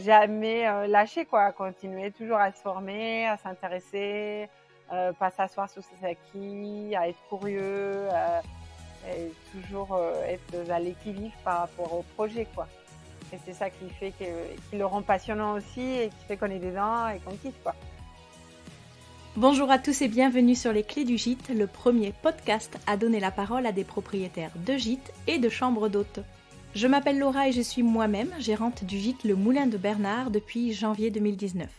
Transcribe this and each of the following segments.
jamais lâcher, quoi. Continuer toujours à se former, à s'intéresser, pas s'asseoir sur ses acquis, à être curieux, et toujours être à l'équilibre par rapport au projet, quoi. Et c'est ça qui le rend passionnant aussi et qui fait qu'on est dedans et qu'on kiffe, quoi. Bonjour à tous et bienvenue sur les Clés du Gîte, le premier podcast à donner la parole à des propriétaires de gîtes et de chambres d'hôtes. Je m'appelle Laura et je suis moi-même gérante du gîte Le Moulin de Bernard depuis janvier 2019.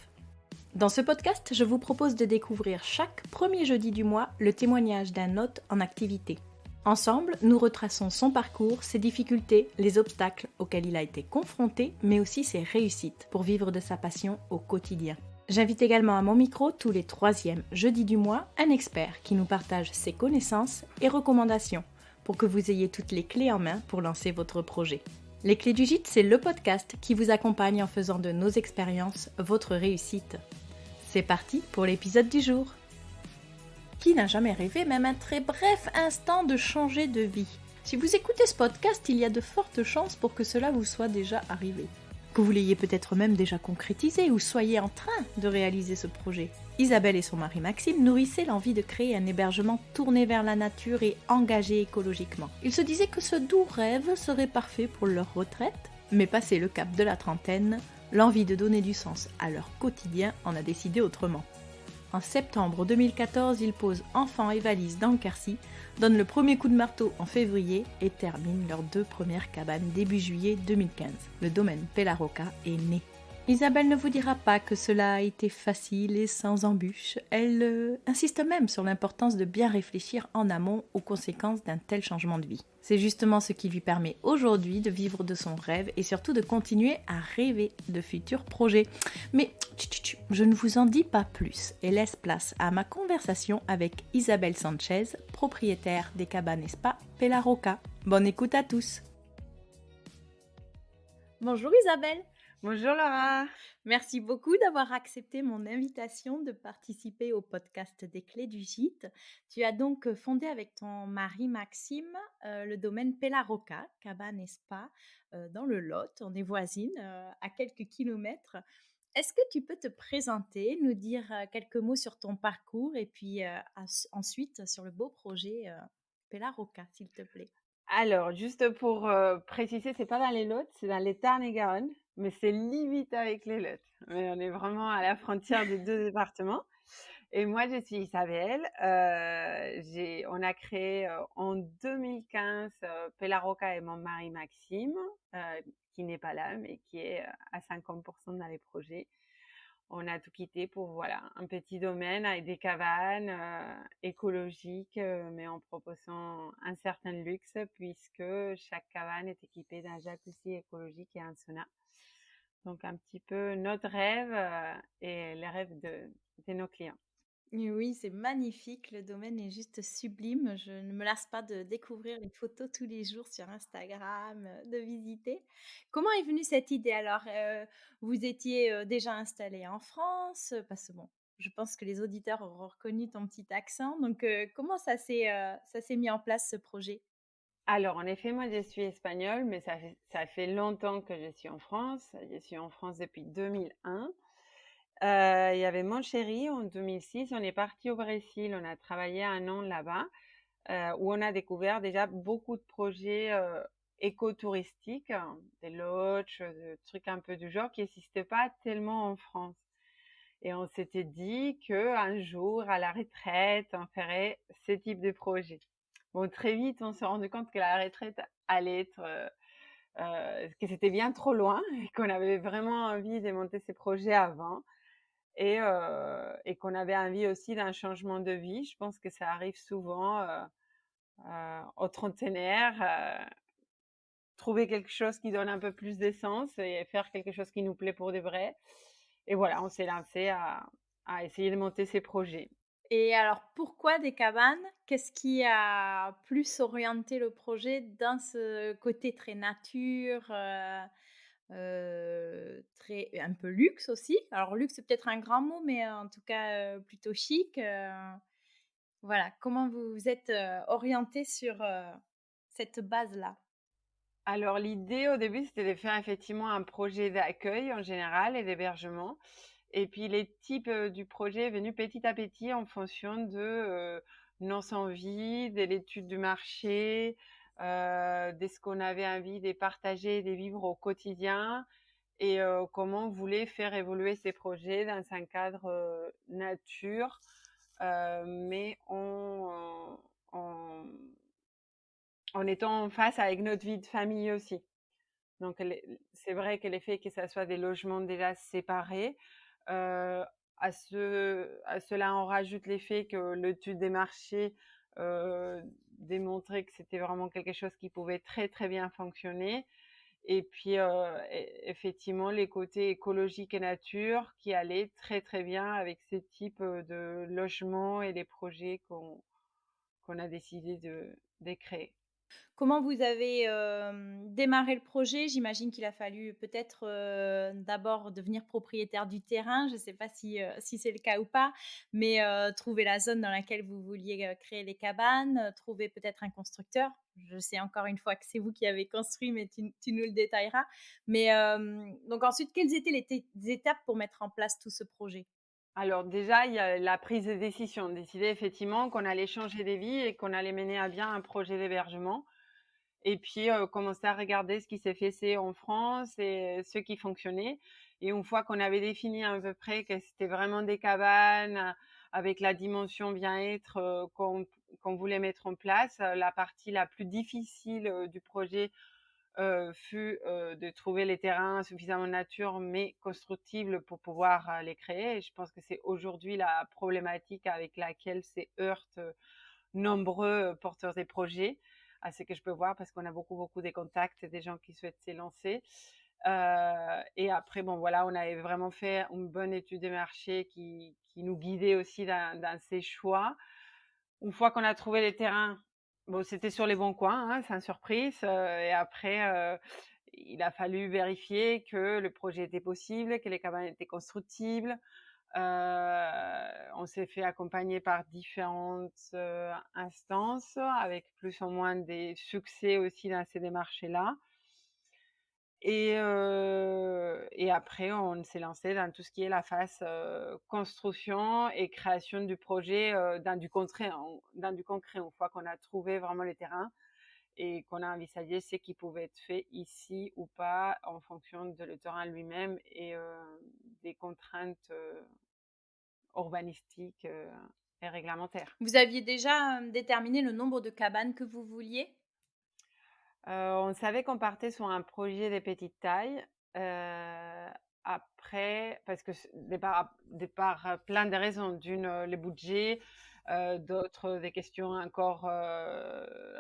Dans ce podcast, je vous propose de découvrir chaque premier jeudi du mois le témoignage d'un hôte en activité. Ensemble, nous retraçons son parcours, ses difficultés, les obstacles auxquels il a été confronté, mais aussi ses réussites pour vivre de sa passion au quotidien. J'invite également à mon micro tous les troisièmes jeudis du mois un expert qui nous partage ses connaissances et recommandations pour que vous ayez toutes les clés en main pour lancer votre projet. Les Clés du Gîte, c'est le podcast qui vous accompagne en faisant de nos expériences votre réussite. C'est parti pour l'épisode du jour. Qui n'a jamais rêvé, même un très bref instant, de changer de vie ? Si vous écoutez ce podcast, il y a de fortes chances pour que cela vous soit déjà arrivé. Que vous l'ayez peut-être même déjà concrétisé ou soyez en train de réaliser ce projet. Isabelle et son mari Maxime nourrissaient l'envie de créer un hébergement tourné vers la nature et engagé écologiquement. Ils se disaient que ce doux rêve serait parfait pour leur retraite, mais passé le cap de la trentaine, l'envie de donner du sens à leur quotidien en a décidé autrement. En septembre 2014, ils posent enfants et valises dans le Quercy, donnent le premier coup de marteau en février et terminent leurs 2 premières cabanes début juillet 2015. Le domaine Pelarocca est né. Isabelle ne vous dira pas que cela a été facile et sans embûches. Elle insiste même sur l'importance de bien réfléchir en amont aux conséquences d'un tel changement de vie. C'est justement ce qui lui permet aujourd'hui de vivre de son rêve et surtout de continuer à rêver de futurs projets. Mais je ne vous en dis pas plus et laisse place à ma conversation avec Isabelle Sanchez, propriétaire des cabanes et spa Pelarocca. Bonne écoute à tous. Bonjour Isabelle. Bonjour Laura. Merci beaucoup d'avoir accepté mon invitation de participer au podcast des Clés du Gîte. Tu as donc fondé avec ton mari Maxime le domaine Pelarocca, cabane et spa, dans le Lot. On est voisines à quelques kilomètres. Est-ce que tu peux te présenter, nous dire quelques mots sur ton parcours et puis ensuite sur le beau projet Pelarocca, s'il te plaît? Alors, juste pour préciser, c'est pas dans les Lot, c'est dans les Tarn-et-Garonne, mais c'est limite avec les Lot. Mais on est vraiment à la frontière des deux départements. Et moi, je suis Isabelle. On a créé en 2015 Pelarocca et mon mari Maxime, qui n'est pas là, mais qui est à 50% dans les projets. On a tout quitté pour voilà un petit domaine avec des cabanes écologiques, mais en proposant un certain luxe puisque chaque cabane est équipée d'un jacuzzi écologique et un sauna. Donc un petit peu notre rêve et les rêves de nos clients. Et oui, c'est magnifique, le domaine est juste sublime. Je ne me lasse pas de découvrir les photos tous les jours sur Instagram, de visiter. Comment est venue cette idée alors? Vous étiez, déjà installée en France? Parce que bon, je pense que les auditeurs auront reconnu ton petit accent. Donc, comment ça s'est mis en place ce projet? Alors en effet, moi je suis espagnole, mais ça fait longtemps que je suis en France. Je suis en France depuis 2001. Il y avait mon chéri en 2006. On est parti au Brésil. On a travaillé un an là-bas. Où on a découvert déjà beaucoup de projets écotouristiques, hein, des lodges, des trucs un peu du genre qui n'existaient pas tellement en France. Et on s'était dit qu'un jour, à la retraite, on ferait ce type de projet. Bon, très vite, on s'est rendu compte que la retraite allait être, que c'était bien trop loin et qu'on avait vraiment envie de monter ces projets avant et qu'on avait envie aussi d'un changement de vie. Je pense que ça arrive souvent aux trentenaires, trouver quelque chose qui donne un peu plus d'essence et faire quelque chose qui nous plaît pour de vrai. Et voilà, on s'est lancé à essayer de monter ces projets. Et alors, pourquoi des cabanes? Qu'est-ce qui a plus orienté le projet dans ce côté très nature, très un peu luxe aussi? Alors luxe, c'est peut-être un grand mot, mais en tout cas, plutôt chic, voilà. Comment vous vous êtes, orientés sur, cette base-là? Alors l'idée au début, c'était de faire effectivement un projet d'accueil en général et d'hébergement. Et puis les types du projet est venu petit à petit en fonction de nos envies, de l'étude du marché, de ce qu'on avait envie de partager et de vivre au quotidien et comment on voulait faire évoluer ces projets dans un cadre nature, mais en, en étant en face avec notre vie de famille aussi. Donc, c'est vrai que l'effet que ça soit des logements déjà séparés, à cela, on rajoute l'effet que l'étude des marchés démontrait que c'était vraiment quelque chose qui pouvait très très bien fonctionner. Et puis, effectivement, les côtés écologiques et nature qui allaient très très bien avec ces types de logements et les projets qu'on a décidé de créer. Comment vous avez, démarré le projet? J'imagine qu'il a fallu peut-être, d'abord devenir propriétaire du terrain. Je ne sais pas si c'est le cas ou pas, mais trouver la zone dans laquelle vous vouliez, créer les cabanes, trouver peut-être un constructeur. Je sais encore une fois que c'est vous qui avez construit, mais tu nous le détailleras. Mais donc ensuite, quelles étaient les étapes pour mettre en place tout ce projet? Alors déjà, il y a la prise de décision, décider effectivement qu'on allait changer des vies et qu'on allait mener à bien un projet d'hébergement. Et puis commencer à regarder ce qui s'est fait en France et ce qui fonctionnait. Et une fois qu'on avait défini à peu près que c'était vraiment des cabanes avec la dimension bien-être qu'on voulait mettre en place, la partie la plus difficile du projet fut de trouver les terrains suffisamment nature mais constructibles pour pouvoir les créer. Et je pense que c'est aujourd'hui la problématique avec laquelle se heurtent nombreux porteurs des projets, à ce que je peux voir, parce qu'on a beaucoup, beaucoup de contacts, des gens qui souhaitent s'élancer. Et après, bon, voilà, on avait vraiment fait une bonne étude de marché qui nous guidait aussi dans ces choix. Une fois qu'on a trouvé les terrains, bon, c'était sur les bons coins, hein, sans surprise. Et après, il a fallu vérifier que le projet était possible, que les cabanes étaient constructibles. On s'est fait accompagner par différentes instances, avec plus ou moins des succès aussi dans ces démarches-là. Et après, on s'est lancé dans tout ce qui est la phase construction et création du projet dans du concret. Dans du concret, une fois qu'on a trouvé vraiment les terrains et qu'on a envisagé ce qui pouvait être fait ici ou pas en fonction de le terrain lui-même et des contraintes urbanistiques et réglementaires. Vous aviez déjà, déterminé le nombre de cabanes que vous vouliez? On savait qu'on partait sur un projet de petite taille. Après, parce que de par plein de raisons. D'une, le budget, d'autres, des questions encore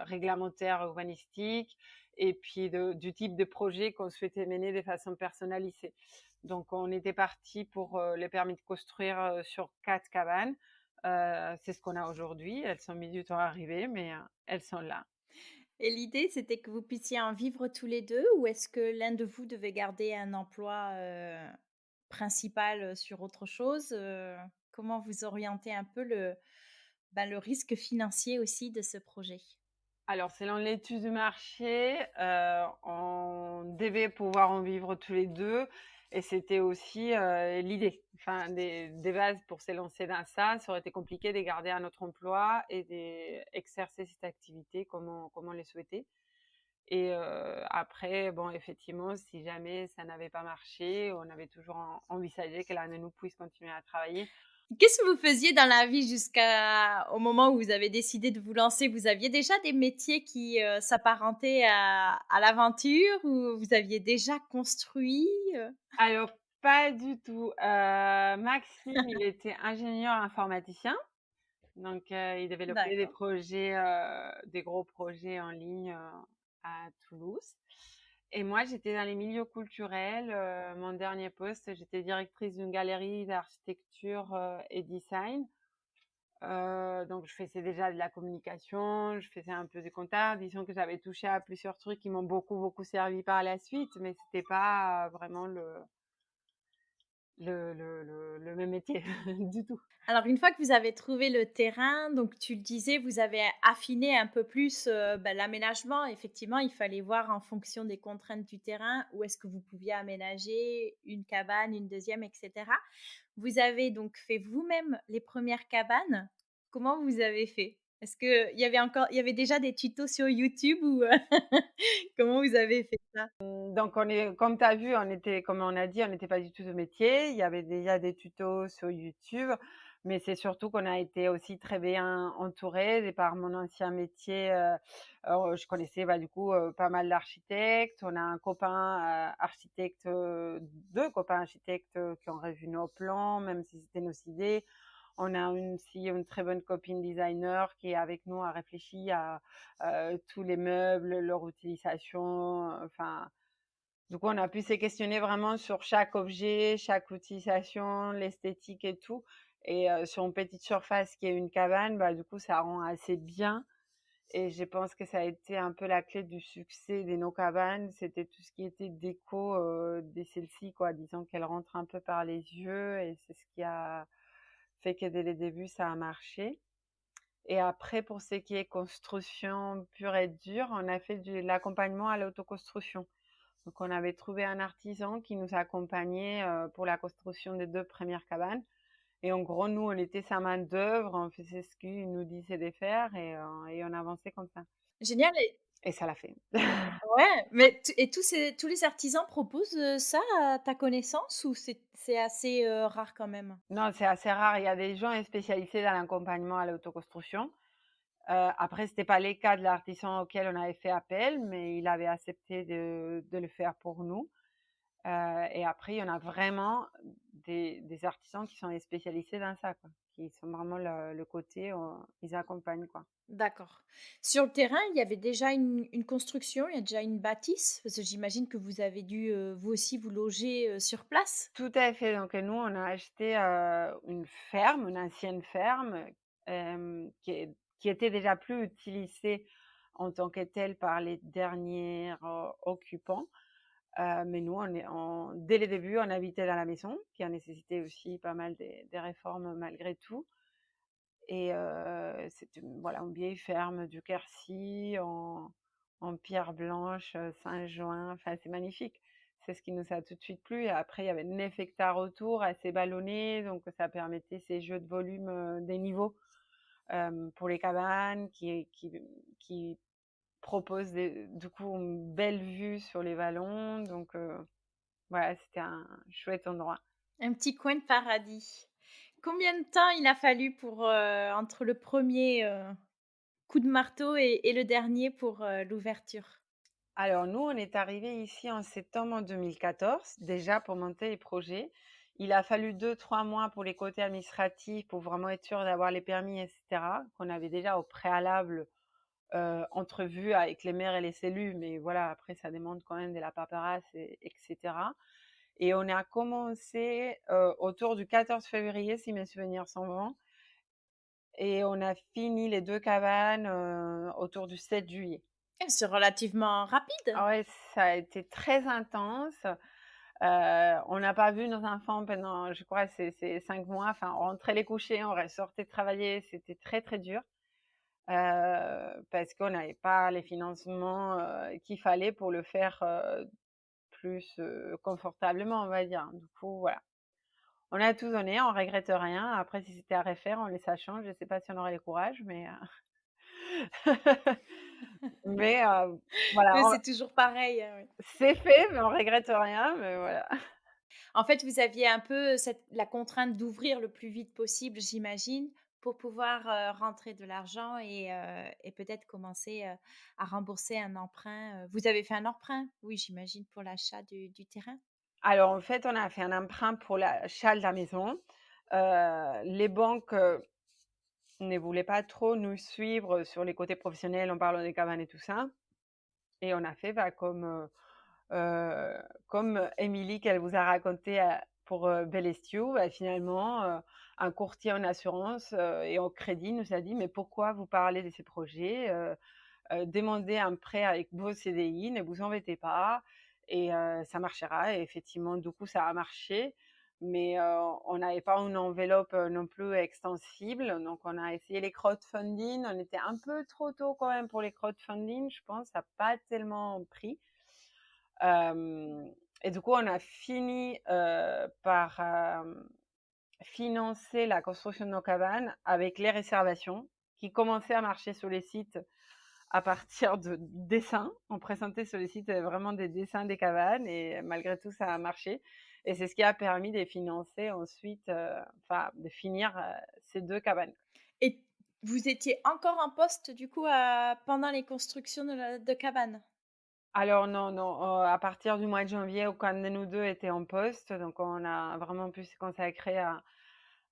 réglementaires, urbanistiques, et puis du type de projet qu'on souhaitait mener de façon personnalisée. Donc, on était parti pour les permis de construire sur 4 cabanes. C'est ce qu'on a aujourd'hui. Elles sont mis du temps à arriver, mais elles sont là. Et l'idée, c'était que vous puissiez en vivre tous les 2, ou est-ce que l'un de vous devait garder un emploi, principal, sur autre chose? Comment vous orientez un peu le risque financier aussi de ce projet? Alors, selon l'étude du marché, on devait pouvoir en vivre tous les 2, et c'était aussi, l'idée. Enfin, des bases pour s'élancer dans ça. Ça aurait été compliqué de garder un autre emploi et d'exercer cette activité comme on le souhaitait. Et après, bon, effectivement, si jamais ça n'avait pas marché, on avait toujours envisagé que l'un de nous puisse continuer à travailler. Qu'est-ce que vous faisiez dans la vie jusqu'au moment où vous avez décidé de vous lancer? Vous aviez déjà des métiers qui, s'apparentaient à l'aventure, ou vous aviez déjà construit, Alors, pas du tout. Maxime, il était ingénieur informaticien. Donc, il développait des D'accord. projets, des gros projets en ligne à Toulouse. Et moi, j'étais dans les milieux culturels. Mon dernier poste, j'étais directrice d'une galerie d'architecture et design. Donc, je faisais déjà de la communication, je faisais un peu de comptable. Disons que j'avais touché à plusieurs trucs qui m'ont beaucoup, beaucoup servi par la suite, mais c'était pas vraiment le même métier du tout. Alors une fois que vous avez trouvé le terrain, donc tu le disais, vous avez affiné un peu plus, l'aménagement. Effectivement, il fallait voir en fonction des contraintes du terrain où est-ce que vous pouviez aménager une cabane, une deuxième, et cetera. Vous avez donc fait vous-même les premières cabanes. Comment vous avez fait? Est-ce qu'il y avait déjà des tutos sur YouTube ou comment vous avez fait ça? Donc on est comme tu as vu, on était comme on a dit, on n'était pas du tout de métier. Il y avait déjà des tutos sur YouTube, mais c'est surtout qu'on a été aussi très bien entourés et par mon ancien métier, je connaissais, bah, du coup, pas mal d'architectes. On a un copain, architecte, 2 copains architectes, qui ont revu nos plans, même si c'était nos idées. On a aussi une très bonne copine designer qui, avec nous, a réfléchi à, tous les meubles, leur utilisation, enfin du coup, on a pu se questionner vraiment sur chaque objet, chaque utilisation, l'esthétique et tout. Et sur une petite surface qui est une cabane, bah, du coup, ça rend assez bien. Et je pense que ça a été un peu la clé du succès de nos cabanes. C'était tout ce qui était déco de celle-ci, quoi. Disons qu'elle rentre un peu par les yeux et c'est ce qui a fait que dès le début, ça a marché. Et après, pour ce qui est construction pure et dure, on a fait de l'accompagnement à l'autoconstruction. Donc, on avait trouvé un artisan qui nous accompagnait pour la construction des 2 premières cabanes. Et en gros, nous, on était sa main d'œuvre, on faisait ce qu'il nous disait de faire et on avançait comme ça. Génial. Et ça l'a fait. Ouais, mais tous les artisans proposent, ça à ta connaissance ou c'est assez, rare quand même? Non, c'est assez rare. Il y a des gens spécialisés dans l'accompagnement à l'autoconstruction. Après, c'était pas le cas de l'artisan auquel on avait fait appel, mais il avait accepté de le faire pour nous. Et après, il y en a vraiment des artisans qui sont spécialisés dans ça, quoi, qui sont vraiment le côté, ils accompagnent, quoi. D'accord. Sur le terrain, il y avait déjà une construction, il y a déjà une bâtisse? Parce que j'imagine que vous avez dû, vous aussi vous loger, sur place? Tout à fait, donc nous, on a acheté, une ferme, une ancienne ferme, qui était déjà plus utilisée en tant que telle par les derniers, occupants. Mais nous, dès le début, on habitait dans la maison, qui a nécessité aussi pas mal des réformes malgré tout. Et c'est une vieille ferme du Quercy en pierre blanche, Saint-Join, enfin c'est magnifique. C'est ce qui nous a tout de suite plu et après il y avait 9 hectares autour, assez ballonnés, donc ça permettait ces jeux de volume, des niveaux, pour les cabanes qui proposent du coup une belle vue sur les vallons, donc voilà, c'était un chouette endroit. Un petit coin de paradis. Combien de temps il a fallu pour, entre le premier coup de marteau et le dernier pour, l'ouverture? Alors nous, on est arrivés ici en septembre 2014, déjà pour monter les projets. Il a fallu 2, 3 mois pour les côtés administratifs, pour vraiment être sûr d'avoir les permis, et cetera, qu'on avait déjà au préalable, entrevu avec les maires et les élus. Mais voilà, après, ça demande quand même de la paperasse et et on a commencé, autour du 14 février, si mes souvenirs sont bons, et on a fini les 2 cabanes, autour du 7 juillet. C'est relativement rapide. Ah ouais, ça a été très intense. On n'a pas vu nos enfants pendant, je crois, ces 5 mois. Enfin, on rentrait les coucher, on sortait travailler. C'était très, très dur, parce qu'on n'avait pas les financements, qu'il fallait pour le faire, plus, confortablement, on va dire. Du coup, voilà. On a tout donné, on regrette rien. Après, si c'était à refaire en les sachant, je ne sais pas si on aurait le courage, mais mais voilà, Mais c'est toujours pareil, oui. c'est fait, mais on regrette rien, mais voilà. En fait, vous aviez un peu la contrainte d'ouvrir le plus vite possible, j'imagine, pour pouvoir, rentrer de l'argent et peut-être commencer, à rembourser un emprunt, vous avez fait un emprunt? Oui, j'imagine pour l'achat du terrain? Alors, en fait, on a fait un emprunt pour l'achat de la maison. Les banques, ne voulaient pas trop nous suivre sur les côtés professionnels en parlant des cabanes et tout ça. Et on a fait, bah, comme Émilie qu'elle vous a raconté, pour, Bellestiou, bah, finalement, un courtier en assurance, et en crédit nous a dit: «Mais pourquoi vous parlez de ces projets? Demandez un prêt avec vos CDI, ne vous embêtez pas et ça marchera» et effectivement, du coup, ça a marché. mais on n'avait pas une enveloppe non plus extensible. Donc, on a essayé les crowdfunding. On était un peu trop tôt quand même pour les crowdfunding, je pense. Ça n'a pas tellement pris. Et du coup, on a fini par financer la construction de nos cabanes avec les réservations qui commençaient à marcher sur les sites à partir de dessins. On présentait sur les sites vraiment des dessins des cabanes et malgré tout, ça a marché. Et c'est ce qui a permis de financer ensuite, de finir ces 2 cabanes. Et vous étiez encore en poste du coup pendant les constructions de cabanes? Alors non, non, à partir du mois de janvier, aucun de nous 2 était en poste, donc on a vraiment pu se consacrer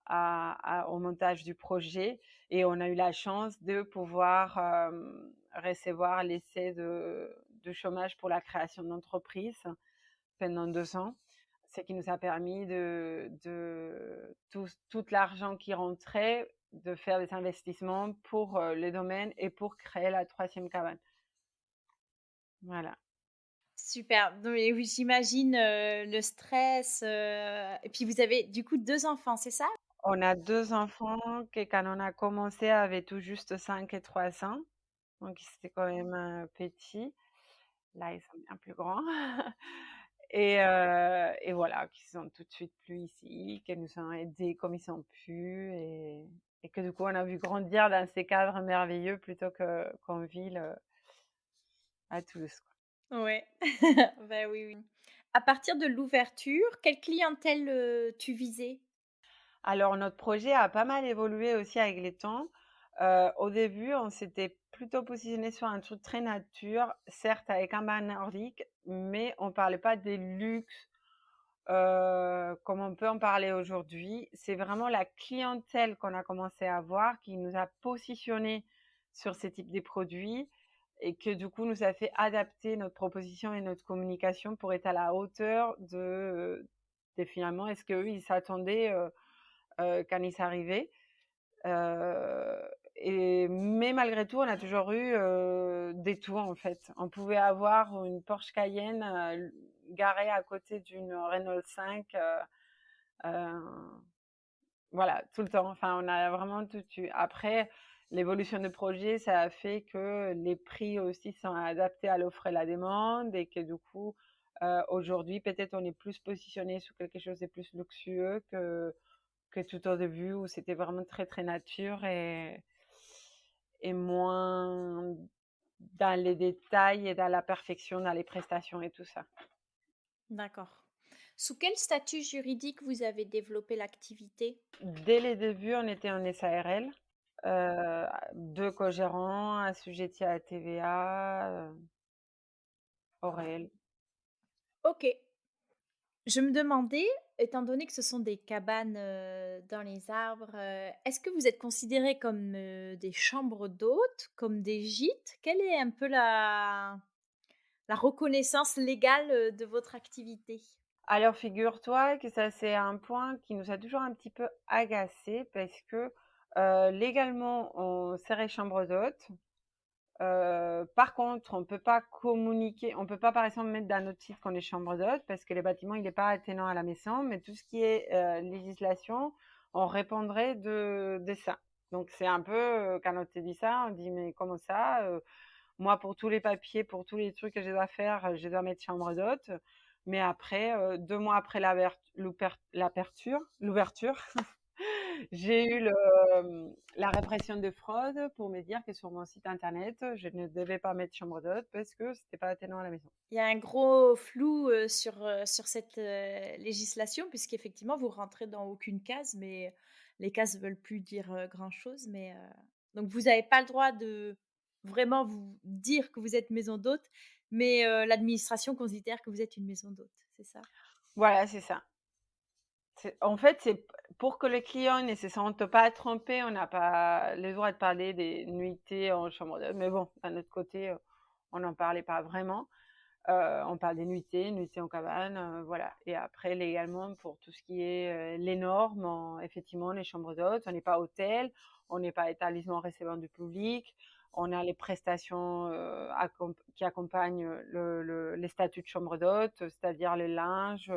au montage du projet et on a eu la chance de pouvoir recevoir l'essai de chômage pour la création d'entreprise pendant 2 ans, ce qui nous a permis de tout l'argent qui rentrait, de faire des investissements pour le domaine et pour créer la 3e cabane. Voilà. Super, donc et oui, j'imagine, le stress, et puis vous avez du coup 2 enfants, c'est ça? On a 2 enfants qui, quand on a commencé, avaient tout juste 5 et 3 ans, donc ils étaient quand même, petits. Là, ils sont bien plus grands et voilà, qui sont tout de suite plus ici, qui nous ont aidés comme ils ont pu et que du coup, on a vu grandir dans ces cadres merveilleux plutôt qu'en ville, à Toulouse, quoi. Ouais. Bah, oui, oui. À partir de l'ouverture, quelle clientèle, tu visais? Alors notre projet a pas mal évolué aussi avec les temps. Au début, on s'était plutôt positionné sur un truc très nature, certes avec un bain nordique, mais on parlait pas des luxe, comme on peut en parler aujourd'hui. C'est vraiment la clientèle qu'on a commencé à avoir qui nous a positionnés sur ces types de produits et que du coup nous a fait adapter notre proposition et notre communication pour être à la hauteur de finalement est-ce qu'eux ils s'attendaient, quand ils arrivaient. Euh, mais malgré tout, on a toujours eu des tours en fait. On pouvait avoir une Porsche Cayenne garée à côté d'une Renault 5, euh, voilà, tout le temps. Enfin, on a vraiment tout eu. Après, l'évolution du projet, ça a fait que les prix aussi sont adaptés à l'offre et la demande et que du coup, aujourd'hui, peut-être on est plus positionné sur quelque chose de plus luxueux que tout au début où c'était vraiment très très nature et moins dans les détails et dans la perfection, dans les prestations et tout ça. D'accord. Sous quel statut juridique vous avez développé l'activité? Dès les débuts, on était en SARL, 2 co-gérants assujettis à la TVA, au réel. OK. Je me demandais, étant donné que ce sont des cabanes, dans les arbres, est-ce que vous êtes considérés comme, des chambres d'hôtes, comme des gîtes? Quelle est un peu la reconnaissance légale, de votre activité? Alors figure-toi que ça c'est un point qui nous a toujours un petit peu agacé parce que légalement on serait chambre d'hôte. Par contre, on peut pas communiquer, on peut pas par exemple mettre dans notre site qu'on est chambre d'hôte parce que le bâtiment il n'est pas attenant à la maison, mais tout ce qui est législation, on répondrait de ça. Donc c'est un peu quand on te dit ça, on dit mais comment ça? Moi pour tous les papiers, pour tous les trucs que je dois faire, je dois mettre chambre d'hôte. Mais après, 2 mois après l'ouverture, j'ai eu la répression de fraude pour me dire que sur mon site internet, je ne devais pas mettre chambre d'hôte parce que c'était pas attenant à la maison. Il y a un gros flou, sur cette, législation puisqu'effectivement vous rentrez dans aucune case, mais les cases veulent plus dire, grand-chose, mais donc vous avez pas le droit de vraiment vous dire que vous êtes maison d'hôte, mais l'administration considère que vous êtes une maison d'hôte, c'est ça? Voilà, c'est ça. En fait, c'est pour que le client ne se sente pas trompé, on n'a pas le droit de parler des nuitées en chambre d'hôte. Mais bon, d'un autre côté, on n'en parlait pas vraiment. On parle des nuitées en cabane, voilà. Et après, légalement, pour tout ce qui est les normes, effectivement, les chambres d'hôtes, on n'est pas hôtel, on n'est pas établissement recevant du public, on a les prestations qui accompagnent les statuts de chambre d'hôte, c'est-à-dire le linge,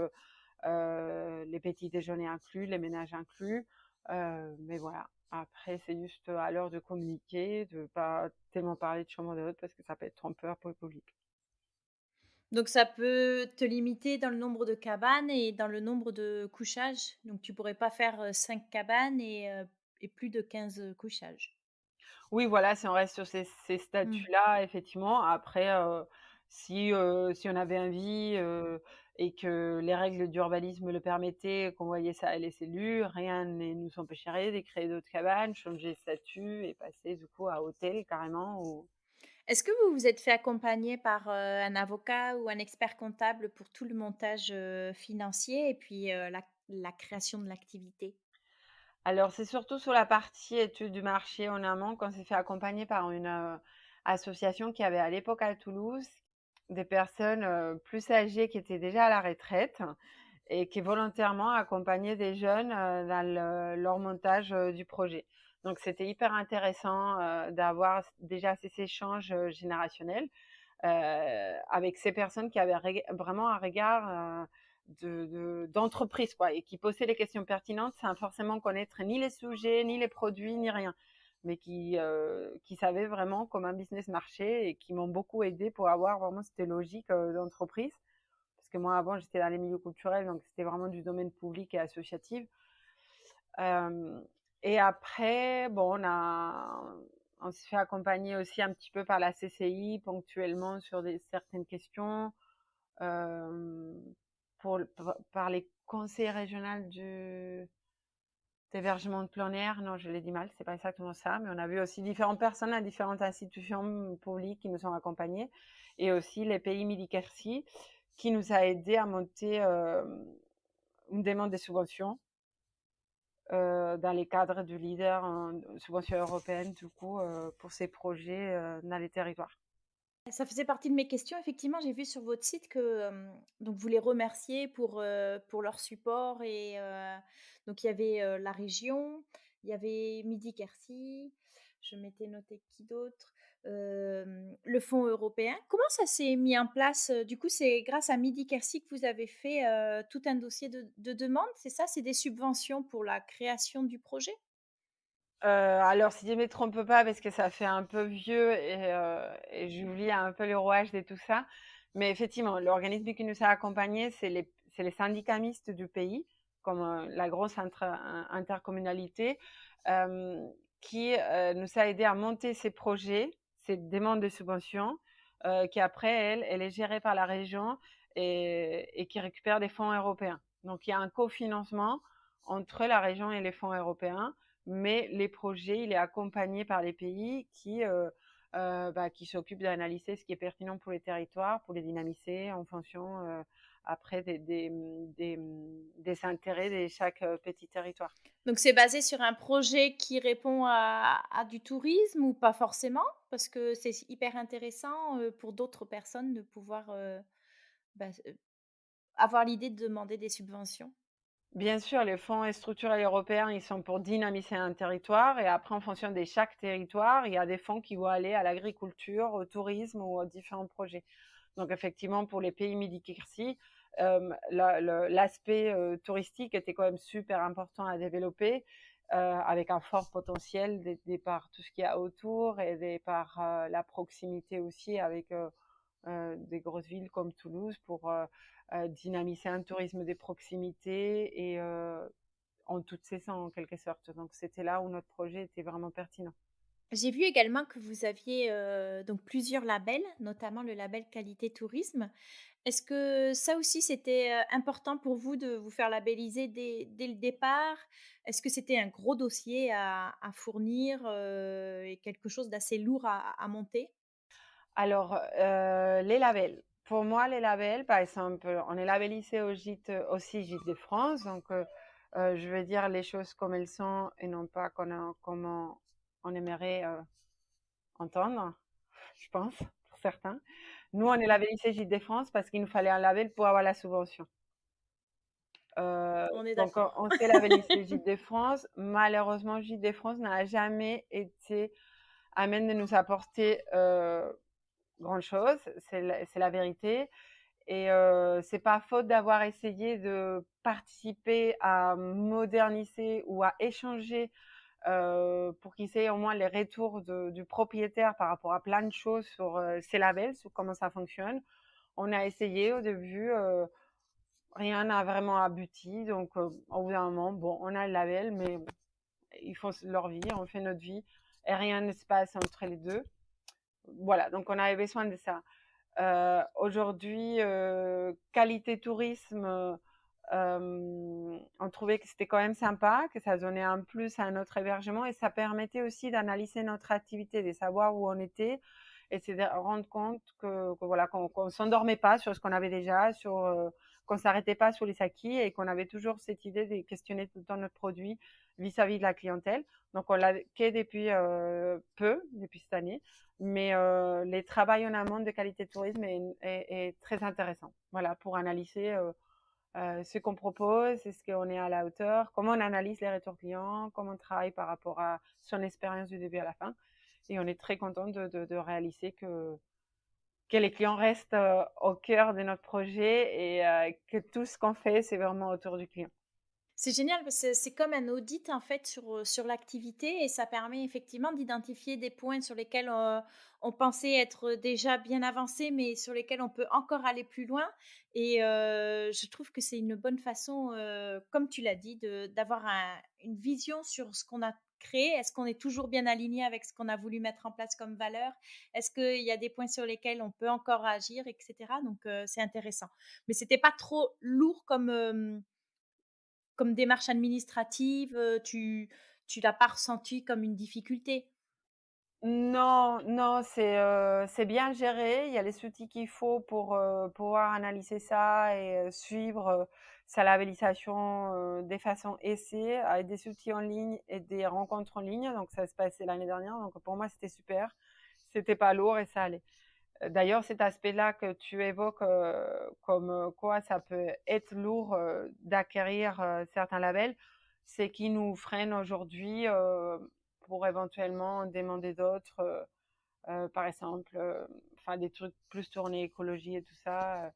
les petits déjeuners inclus, les ménages inclus. Mais voilà, après, c'est juste à l'heure de communiquer, de pas tellement parler de chambre d'hôte parce que ça peut être trompeur pour le public. Donc ça peut te limiter dans le nombre de cabanes et dans le nombre de couchages. Donc tu pourrais pas faire, 5 cabanes et plus de 15 couchages. Oui, voilà, si on reste sur ces Mmh. statuts-là, effectivement. Après, si on avait envie, et que les règles d'urbanisme le permettaient, qu'on voyait ça à les cellules, rien ne nous empêcherait de créer d'autres cabanes, changer de statut et passer du coup à hôtel carrément ou Est-ce que vous vous êtes fait accompagner par, un avocat ou un expert comptable pour tout le montage, financier et puis, la création de l'activité? alors c'est surtout sur la partie étude du marché en amont qu'on s'est fait accompagner par une, association qui avait à l'époque à Toulouse des personnes, plus âgées qui étaient déjà à la retraite et qui volontairement accompagnaient des jeunes, dans leur montage, du projet. Donc c'était hyper intéressant, d'avoir déjà ces échanges, générationnels, avec ces personnes qui avaient vraiment un regard, d'entreprise quoi et qui posaient les questions pertinentes sans forcément connaître ni les sujets, ni les produits, ni rien. Mais qui savaient vraiment comment un business marchait et qui m'ont beaucoup aidé pour avoir vraiment cette logique, d'entreprise. Parce que moi, avant, j'étais dans les milieux culturels, donc c'était vraiment du domaine public et associatif. Euh, et après, bon, on se fait accompagner aussi un petit peu par la CCI ponctuellement sur certaines questions, euh, par les conseils régionaux d'hébergement de plein air. Non, je l'ai dit mal, c'est pas exactement ça, mais on a vu aussi différentes personnes à différentes institutions publiques qui nous ont accompagnés et aussi les pays Midi-Quercy qui nous a aidé à monter une demande de subventions dans les cadres du leader en subvention européenne, du coup, pour ces projets dans les territoires. Ça faisait partie de mes questions. Effectivement, j'ai vu sur votre site que, donc vous les remerciez pour leur support donc il y avait, la région, il y avait Midi-Quercy, je m'étais noté qui d'autre? Le fonds européen. Comment ça s'est mis en place, du coup, c'est grâce à Midi-Quercy que vous avez fait, tout un dossier de demande, c'est ça? C'est des subventions pour la création du projet? Alors, si je ne me trompe pas, parce que ça fait un peu vieux et j'oublie un peu le rouage de tout ça, mais effectivement, l'organisme qui nous a accompagnés, c'est les syndicats mixtes du pays, comme la grosse intercommunalité, euh, qui nous a aidé à monter ces projets, ces demandes de subventions, qui après, elle est gérée par la région et qui récupère des fonds européens. Donc, il y a un cofinancement entre la région et les fonds européens, mais les projets, il est accompagné par les pays qui s'occupent d'analyser ce qui est pertinent pour les territoires, pour les dynamiser en fonction après des intérêts de chaque petit territoire. Donc c'est basé sur un projet qui répond à du tourisme ou pas forcément? Parce que c'est hyper intéressant, pour d'autres personnes de pouvoir, bah, avoir l'idée de demander des subventions. Bien sûr, les fonds structurels européens, ils sont pour dynamiser un territoire et après, en fonction de chaque territoire, il y a des fonds qui vont aller à l'agriculture, au tourisme ou aux différents projets. Donc, effectivement, pour les pays Midi-Quercy, l'aspect touristique était quand même super important à développer, avec un fort potentiel par tout ce qu'il y a autour et par la proximité aussi avec des grosses villes comme Toulouse pour dynamiser un tourisme de proximité et en toutes saisons en quelque sorte. Donc c'était là où notre projet était vraiment pertinent. J'ai vu également que vous aviez, donc plusieurs labels, notamment le label qualité tourisme. Est-ce que ça aussi c'était, important pour vous de vous faire labelliser dès le départ? Est-ce que c'était un gros dossier à fournir, et quelque chose d'assez lourd à monter? Alors, les labels. Pour moi, les labels, par exemple, on est labellisé au gîte, aussi Gîte de France. Donc, je vais dire les choses comme elles sont et non pas comment on aimerait entendre, je pense, pour certains. Nous, on est labellisé Gîte de France parce qu'il nous fallait un label pour avoir la subvention. On est Donc, d'accord. on s'est labellisé Gîte de France. Malheureusement, Gîte de France n'a jamais été à même de nous apporter grand chose. C'est la vérité. Et c'est pas faute d'avoir essayé de participer à moderniser ou à échanger pour qu'ils aient au moins les retours du propriétaire par rapport à plein de choses sur ces labels, sur comment ça fonctionne. On a essayé au début, rien n'a vraiment abouti. Donc, au bout d'un moment, bon, on a le label, mais ils font leur vie, on fait notre vie, et rien ne se passe entre les deux. Voilà, donc on avait besoin de ça. Aujourd'hui, qualité tourisme, on trouvait que c'était quand même sympa, que ça donnait un plus à notre hébergement et ça permettait aussi d'analyser notre activité, de savoir où on était et c'est de rendre compte que voilà, qu'on s'endormait pas sur ce qu'on avait déjà, qu'on s'arrêtait pas sur les acquis et qu'on avait toujours cette idée de questionner tout le temps notre produit vis-à-vis de la clientèle. Donc on l'a fait depuis depuis cette année. Mais les travaux en amont de qualité de tourisme est très intéressant. Voilà, pour analyser ce qu'on propose, est-ce qu'on est à la hauteur, comment on analyse les retours clients, comment on travaille par rapport à son expérience du début à la fin. Et on est très content de réaliser que les clients restent au cœur de notre projet et que tout ce qu'on fait, c'est vraiment autour du client. C'est génial parce que c'est comme un audit en fait sur l'activité et ça permet effectivement d'identifier des points sur lesquels on pensait être déjà bien avancé mais sur lesquels on peut encore aller plus loin et je trouve que c'est une bonne façon, comme tu l'as dit, d'avoir une vision sur ce qu'on a créé. Est-ce qu'on est toujours bien aligné avec ce qu'on a voulu mettre en place comme valeur? Est-ce qu'il y a des points sur lesquels on peut encore agir, etc. Donc c'est intéressant. Mais c'était pas trop lourd comme démarche administrative, tu l'as pas ressenti comme une difficulté? Non, non, c'est bien géré. Il y a les outils qu'il faut pour pouvoir analyser ça et suivre sa labellisation de façon aisée avec des outils en ligne et des rencontres en ligne. Donc ça se passait l'année dernière. Donc pour moi, c'était super. C'était pas lourd et ça allait. D'ailleurs, cet aspect-là que tu évoques, comme quoi ça peut être lourd d'acquérir certains labels, c'est qui nous freine aujourd'hui pour éventuellement demander d'autres, par exemple, enfin des trucs plus tournés écologie et tout ça.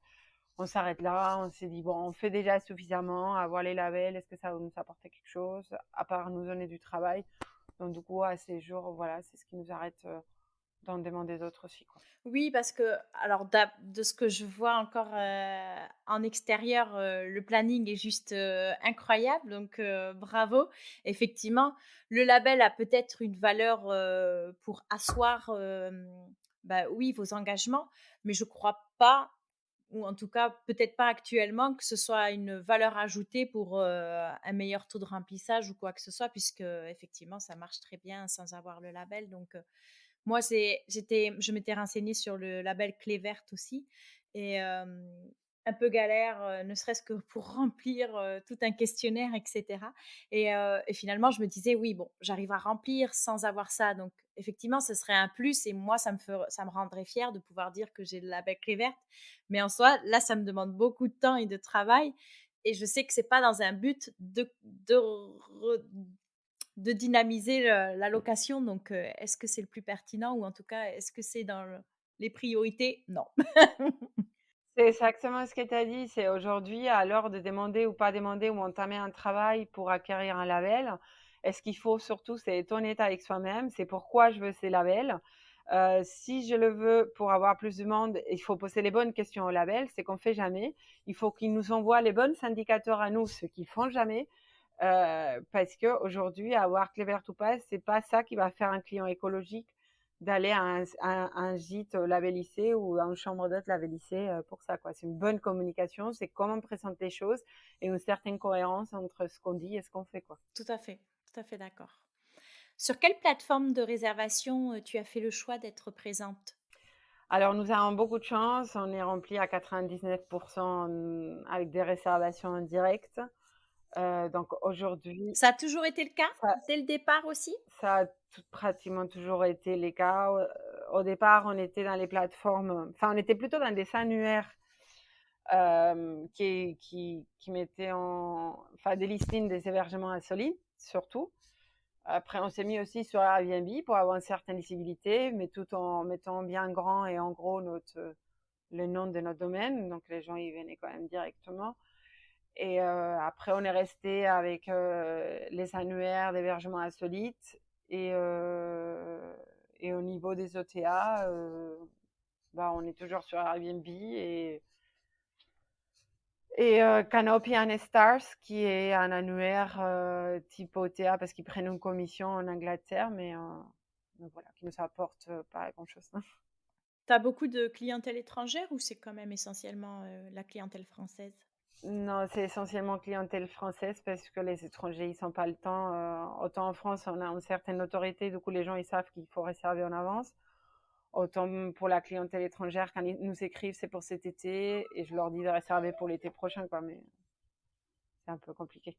On s'arrête là, on s'est dit bon, on fait déjà suffisamment, avoir les labels, est-ce que ça va nous apporter quelque chose, à part nous donner du travail. Donc du coup, à ces jours, voilà, c'est ce qui nous arrête d'en demander d'autres aussi, quoi. Oui, parce que alors de ce que je vois encore, en extérieur, le planning est juste, incroyable donc bravo. Effectivement, le label a peut-être une valeur, pour asseoir, bah, oui, vos engagements, mais je crois pas ou en tout cas peut-être pas actuellement que ce soit une valeur ajoutée pour, un meilleur taux de remplissage ou quoi que ce soit puisque effectivement ça marche très bien sans avoir le label donc moi, je m'étais renseignée sur le label Clé verte aussi et un peu galère, ne serait-ce que pour remplir, tout un questionnaire et cetera et finalement, je me disais: «Oui, bon, j'arrive à remplir sans avoir ça», donc effectivement, ce serait un plus et moi, ça me rendrait fière de pouvoir dire que j'ai le label Clé verte, mais en soi, là, ça me demande beaucoup de temps et de travail et je sais que c'est pas dans un but de dynamiser la location. Donc, est-ce que c'est le plus pertinent ou en tout cas, est-ce que c'est dans les priorités? Non. C'est exactement ce que tu as dit. C'est aujourd'hui, à l'heure de demander ou pas demander ou entamer un travail pour acquérir un label, et ce qu'il faut surtout, c'est être honnête avec soi-même. C'est pourquoi je veux ces labels. Si je le veux pour avoir plus de monde, il faut poser les bonnes questions au label. C'est qu'on fait jamais. Il faut qu'ils nous envoient les bons indicateurs à nous, ce qu'ils font jamais. Parce que aujourd'hui, avoir Clever ou pas, c'est pas ça qui va faire un client écologique d'aller à un gîte labellisé ou à une chambre d'hôte labellisée pour ça, quoi. C'est une bonne communication, c'est comment on présente les choses et une certaine cohérence entre ce qu'on dit et ce qu'on fait, quoi. Tout à fait d'accord. Sur quelle plateforme de réservation, tu as fait le choix d'être présente? Alors, nous avons beaucoup de chance, on est rempli à 99% avec des réservations en direct. Donc aujourd'hui, Ça a toujours été le cas, ça, dès le départ aussi? ça a pratiquement toujours été les cas. Au départ, on était dans les plateformes, enfin, on était plutôt dans des annuaires qui mettaient enfin, des listings des hébergements insolites, surtout. Après, on s'est mis aussi sur Airbnb pour avoir une certaine lisibilité, mais tout en mettant bien grand et en gros le nom de notre domaine, donc les gens y venaient quand même directement. Et après, on est resté avec les annuaires d'hébergement insolite et au niveau des OTA, on est toujours sur Airbnb et Canopy and Stars, qui est un annuaire type OTA parce qu'ils prennent une commission en Angleterre, mais voilà, qui nous apporte pas grand-chose. Tu as beaucoup de clientèle étrangère ou c'est quand même essentiellement la clientèle française? Non, c'est essentiellement clientèle française parce que les étrangers, ils n'ont pas le temps. Autant en France, on a une certaine autorité, du coup, les gens, ils savent qu'il faut réserver en avance. Autant pour la clientèle étrangère, quand ils nous écrivent, c'est pour cet été, et je leur dis de réserver pour l'été prochain, quoi, mais c'est un peu compliqué.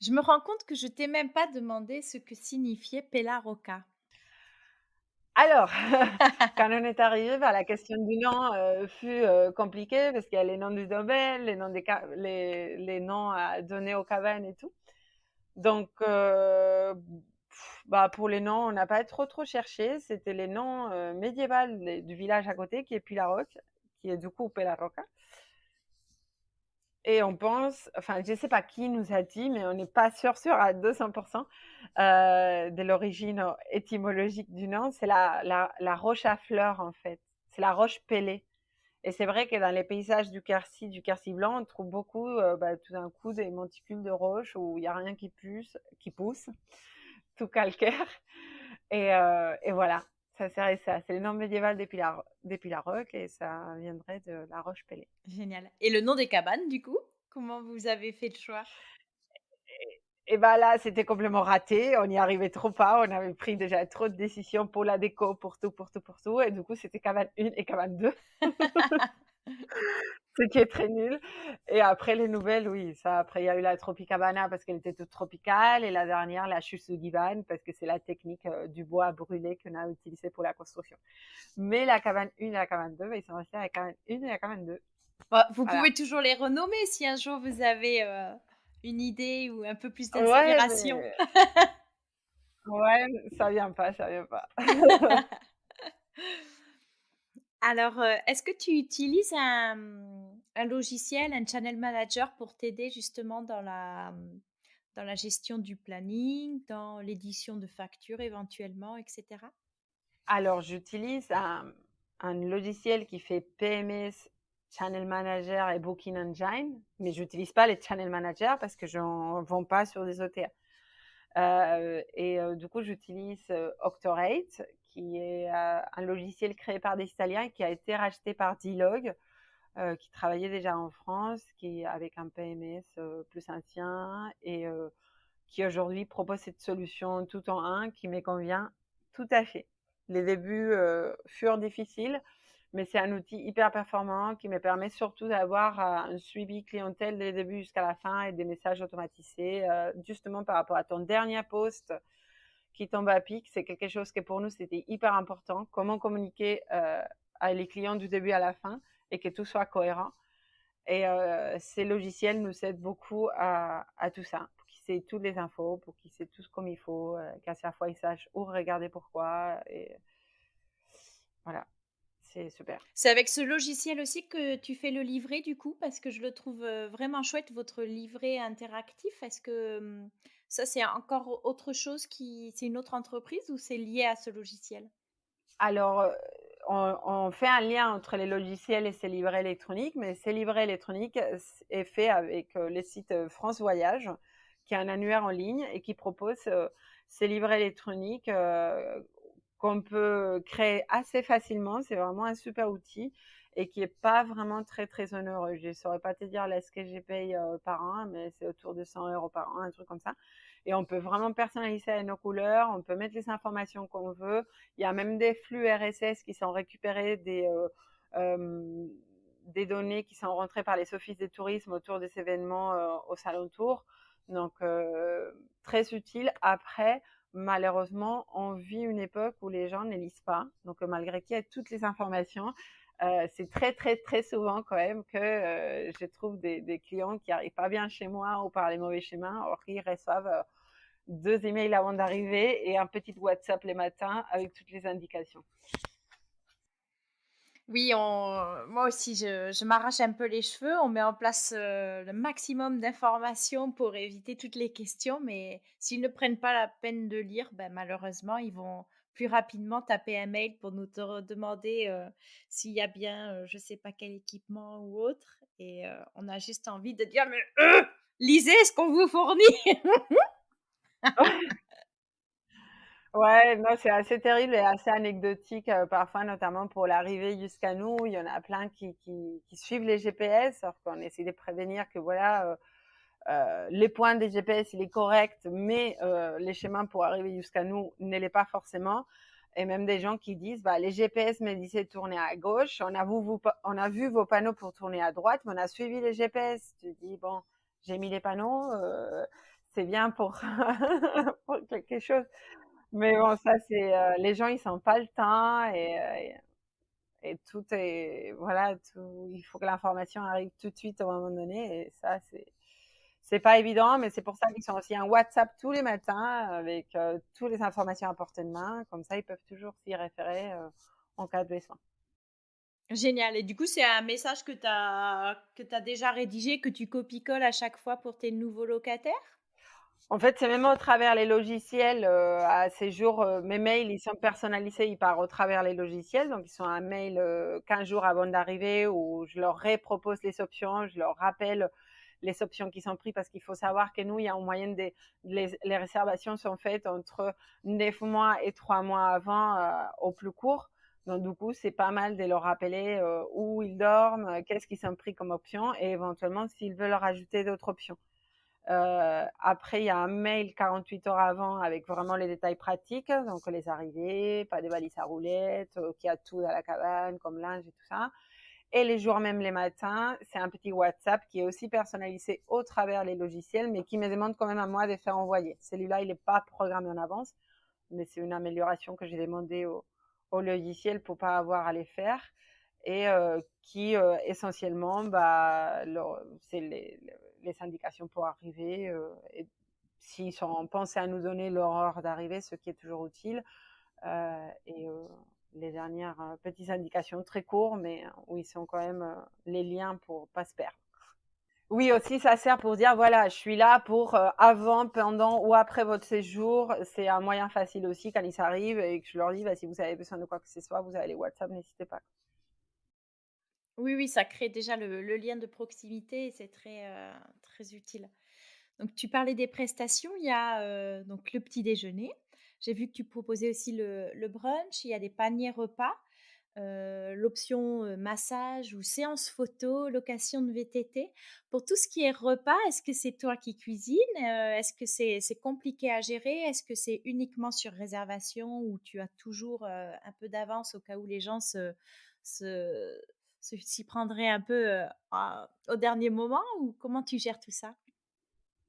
Je me rends compte que je t'ai même pas demandé ce que signifiait Pella Rocca. Alors, quand on est arrivé, la question du nom fut compliquée parce qu'il y a les noms du domaine, les noms à donner aux cabanes et tout. Donc, pour les noms, on n'a pas trop cherché. C'était les noms médiévaux du village à côté, qui est Pilarroc, qui est du coup Pelarroca. Et on pense, enfin, je ne sais pas qui nous a dit, mais on n'est pas sûr à 200% de l'origine étymologique du nom. C'est la roche à fleurs, en fait. C'est la roche pelée. Et c'est vrai que dans les paysages du Quercy blanc, on trouve beaucoup, tout d'un coup, des monticules de roches où il n'y a rien qui pousse, tout calcaire. Et voilà, ça serait ça. C'est le nom médiéval des Pilarrocs et ça viendrait de la roche pelée. Génial. Et le nom des cabanes, du coup? Comment vous avez fait le choix? Et là, c'était complètement raté. On n'y arrivait trop pas. On avait pris déjà trop de décisions pour la déco, pour tout. Et du coup, c'était cabane 1 et cabane 2. Ce qui est très nul. Et après, les nouvelles, oui, ça, après, il y a eu la Tropicabana parce qu'elle était toute tropicale. Et la dernière, la Chusugiban, parce que c'est la technique du bois brûlé qu'on a utilisé pour la construction. Mais la cabane 1 et la cabane 2, ils sont restés à la cabane 1 et la cabane 2. Vous Voilà. pouvez toujours les renommer si un jour vous avez une idée ou un peu plus Ouais, d'inspiration. ouais, ça vient pas. Alors, est-ce que tu utilises un logiciel, un channel manager pour t'aider justement dans la gestion du planning, dans l'édition de factures éventuellement, etc. Alors, j'utilise un logiciel qui fait PMS, Channel Manager et Booking Engine, mais je n'utilise pas les Channel Managers parce que je n'en vends pas sur des OTA. Du coup, j'utilise Octorate, qui est un logiciel créé par des Italiens et qui a été racheté par D-Log, qui travaillait déjà en France, qui avec un PMS plus ancien et qui aujourd'hui propose cette solution tout en un qui me convient tout à fait. Les débuts furent difficiles, mais c'est un outil hyper performant qui me permet surtout d'avoir un suivi clientèle dès le début jusqu'à la fin et des messages automatisés. Justement, par rapport à ton dernier post qui tombe à pic, c'est quelque chose que pour nous, c'était hyper important. Comment communiquer avec les clients du début à la fin et que tout soit cohérent. Et ces logiciels nous aident beaucoup à tout ça, pour qu'ils aient toutes les infos, pour qu'ils aient tout comme il faut, qu'à chaque fois ils sachent où regarder pourquoi. Et voilà, c'est super. C'est avec ce logiciel aussi que tu fais le livret du coup, parce que je le trouve vraiment chouette, votre livret interactif. Est-ce que ça, c'est encore autre chose c'est une autre entreprise ou c'est lié à ce logiciel? Alors, on fait un lien entre les logiciels et ces livrets électroniques, mais ces livrets électroniques est fait avec le site France Voyage, qui est un annuaire en ligne et qui propose ces livrets électroniques qu'on peut créer assez facilement. C'est vraiment un super outil et qui n'est pas vraiment très onéreux. Je ne saurais pas te dire là ce que je paye par an, mais c'est autour de 100 € par an, un truc comme ça. Et on peut vraiment personnaliser nos couleurs, on peut mettre les informations qu'on veut. Il y a même des flux RSS qui sont récupérés des données qui sont rentrées par les offices de tourisme autour des événements aux alentours. Donc, très utile. Après, malheureusement, on vit une époque où les gens ne lisent pas. Donc, malgré qu'il y ait toutes les informations, c'est très souvent quand même que je trouve des clients qui n'arrivent pas bien chez moi ou par les mauvais chemins, or qu'ils reçoivent 2 emails avant d'arriver et un petit WhatsApp les matins avec toutes les indications. Oui, moi aussi, je m'arrache un peu les cheveux. On met en place le maximum d'informations pour éviter toutes les questions, mais s'ils ne prennent pas la peine de lire, ben, malheureusement, ils vont plus rapidement taper un mail pour nous demander s'il y a bien, je sais pas quel équipement ou autre. Et on a juste envie de dire, mais lisez ce qu'on vous fournit. Ouais, non, c'est assez terrible et assez anecdotique, parfois, notamment pour l'arrivée jusqu'à nous. Il y en a plein qui suivent les GPS, sauf qu'on essaie de prévenir que voilà, les points des GPS, il est correct, mais les chemins pour arriver jusqu'à nous ne l'est pas forcément. Et même des gens qui disent, bah, les GPS me disaient de tourner à gauche, on a vu vos panneaux pour tourner à droite, mais on a suivi les GPS. Tu dis, bon, j'ai mis les panneaux, c'est bien pour, pour quelque chose. Mais bon, ça, c'est, les gens, ils sont pas le temps et tout est, voilà, tout, il faut que l'information arrive tout de suite à un moment donné. Et ça, c'est pas évident, mais c'est pour ça qu'ils ont aussi un WhatsApp tous les matins avec toutes les informations à portée de main. Comme ça, ils peuvent toujours s'y référer en cas de besoin. Génial. Et du coup, c'est un message que tu as déjà rédigé, que tu copies-colles à chaque fois pour tes nouveaux locataires? En fait, c'est même au travers les logiciels, à ces jours, mes mails, ils sont personnalisés, ils partent au travers les logiciels, donc ils sont un mail, 15 jours avant d'arriver où je leur repropose les options, je leur rappelle les options qui sont prises parce qu'il faut savoir que nous, il y a en moyenne les réservations sont faites entre 9 mois et 3 mois avant, au plus court. Donc du coup, c'est pas mal de leur rappeler, où ils dorment, qu'est-ce qu'ils sont pris comme option et éventuellement s'ils veulent rajouter d'autres options. Après, il y a un mail 48 heures avant avec vraiment les détails pratiques, donc les arrivées, pas des valises à roulettes, qu'il y a tout dans la cabane, comme linge et tout ça. Et les jours même les matins, c'est un petit WhatsApp qui est aussi personnalisé au travers les logiciels, mais qui me demande quand même à moi de faire envoyer. Celui-là, il n'est pas programmé en avance, mais c'est une amélioration que j'ai demandé au logiciel pour pas avoir à les faire et qui essentiellement, bah, c'est les indications pour arriver et s'ils sont pensés à nous donner leur heure d'arrivée, ce qui est toujours utile, et les dernières petites indications très courtes, mais où ils sont quand même les liens pour pas se perdre. Oui, aussi, ça sert pour dire, voilà, je suis là pour avant, pendant ou après votre séjour. C'est un moyen facile aussi quand ils arrivent et que je leur dis, bah, si vous avez besoin de quoi que ce soit, vous avez les WhatsApp, n'hésitez pas. Oui, oui, ça crée déjà le lien de proximité et c'est très, très utile. Donc tu parlais des prestations, il y a, donc le petit déjeuner. J'ai vu que tu proposais aussi le brunch, il y a des paniers repas, l'option, massage ou séance photo, location de VTT. Pour tout ce qui est repas, est-ce que c'est toi qui cuisines? Est-ce que c'est compliqué à gérer? Est-ce que c'est uniquement sur réservation ou tu as toujours, un peu d'avance au cas où les gens se s'y prendraient un peu, au dernier moment ou comment tu gères tout ça?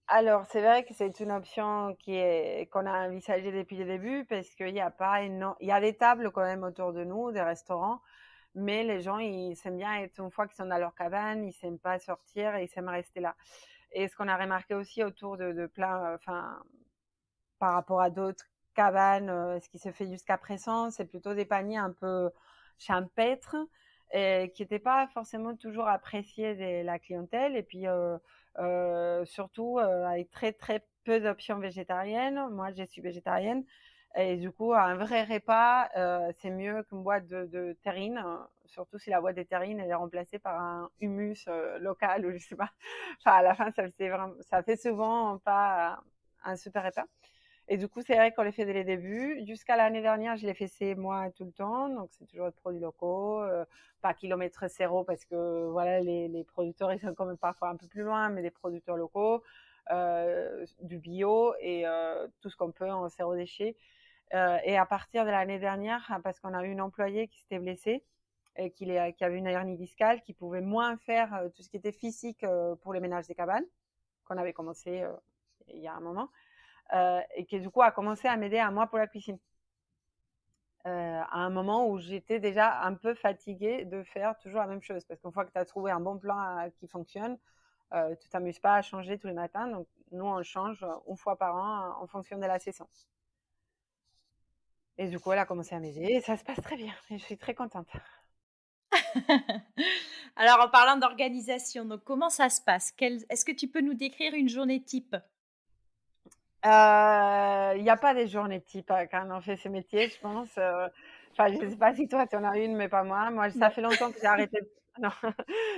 Alors, c'est vrai que c'est une option qu'on a envisagée depuis le début parce qu'il y a pas il y a des tables quand même autour de nous, des restaurants, mais les gens, ils aiment bien être, une fois qu'ils sont dans leur cabane, ils n'aiment pas sortir et ils aiment rester là. Et ce qu'on a remarqué aussi autour de plein, enfin, par rapport à d'autres cabanes, ce qui se fait jusqu'à présent, c'est plutôt des paniers un peu champêtres et qui n'étaient pas forcément toujours appréciés de la clientèle. Et puis, surtout, avec très, très peu d'options végétariennes. Moi, je suis végétarienne. Et du coup, un vrai repas, c'est mieux qu'une boîte de terrine, surtout si la boîte de terrine elle est remplacée par un hummus local ou je sais pas. Enfin, à la fin, ça fait souvent pas un super repas. Et du coup, c'est vrai qu'on les fait dès les débuts. Jusqu'à l'année dernière, je les faisais moi tout le temps. Donc, c'est toujours des produits locaux, pas kilomètre zéro parce que voilà, les producteurs, ils sont quand même parfois un peu plus loin, mais des producteurs locaux, du bio et tout ce qu'on peut en zéro déchet. Et à partir de l'année dernière, hein, parce qu'on a eu une employée qui s'était blessée et qui avait une hernie discale, qui pouvait moins faire tout ce qui était physique pour les ménages des cabanes, qu'on avait commencé il y a un moment et qui du coup a commencé à m'aider à moi pour la cuisine. À un moment où j'étais déjà un peu fatiguée de faire toujours la même chose. Parce qu'une fois que tu as trouvé un bon plan qui fonctionne, tu t'amuses pas à changer tous les matins. Donc nous, on change une fois par an en fonction de la saison. Et du coup, elle a commencé à m'aider et ça se passe très bien. Et je suis très contente. Alors, en parlant d'organisation, donc comment ça se passe? Est-ce que tu peux nous décrire une journée type? Il y a pas des journées types, quand on fait ce métier, je pense, enfin, je sais pas si toi tu en as une, mais pas moi. Moi, ça Non. fait longtemps que j'ai arrêté non,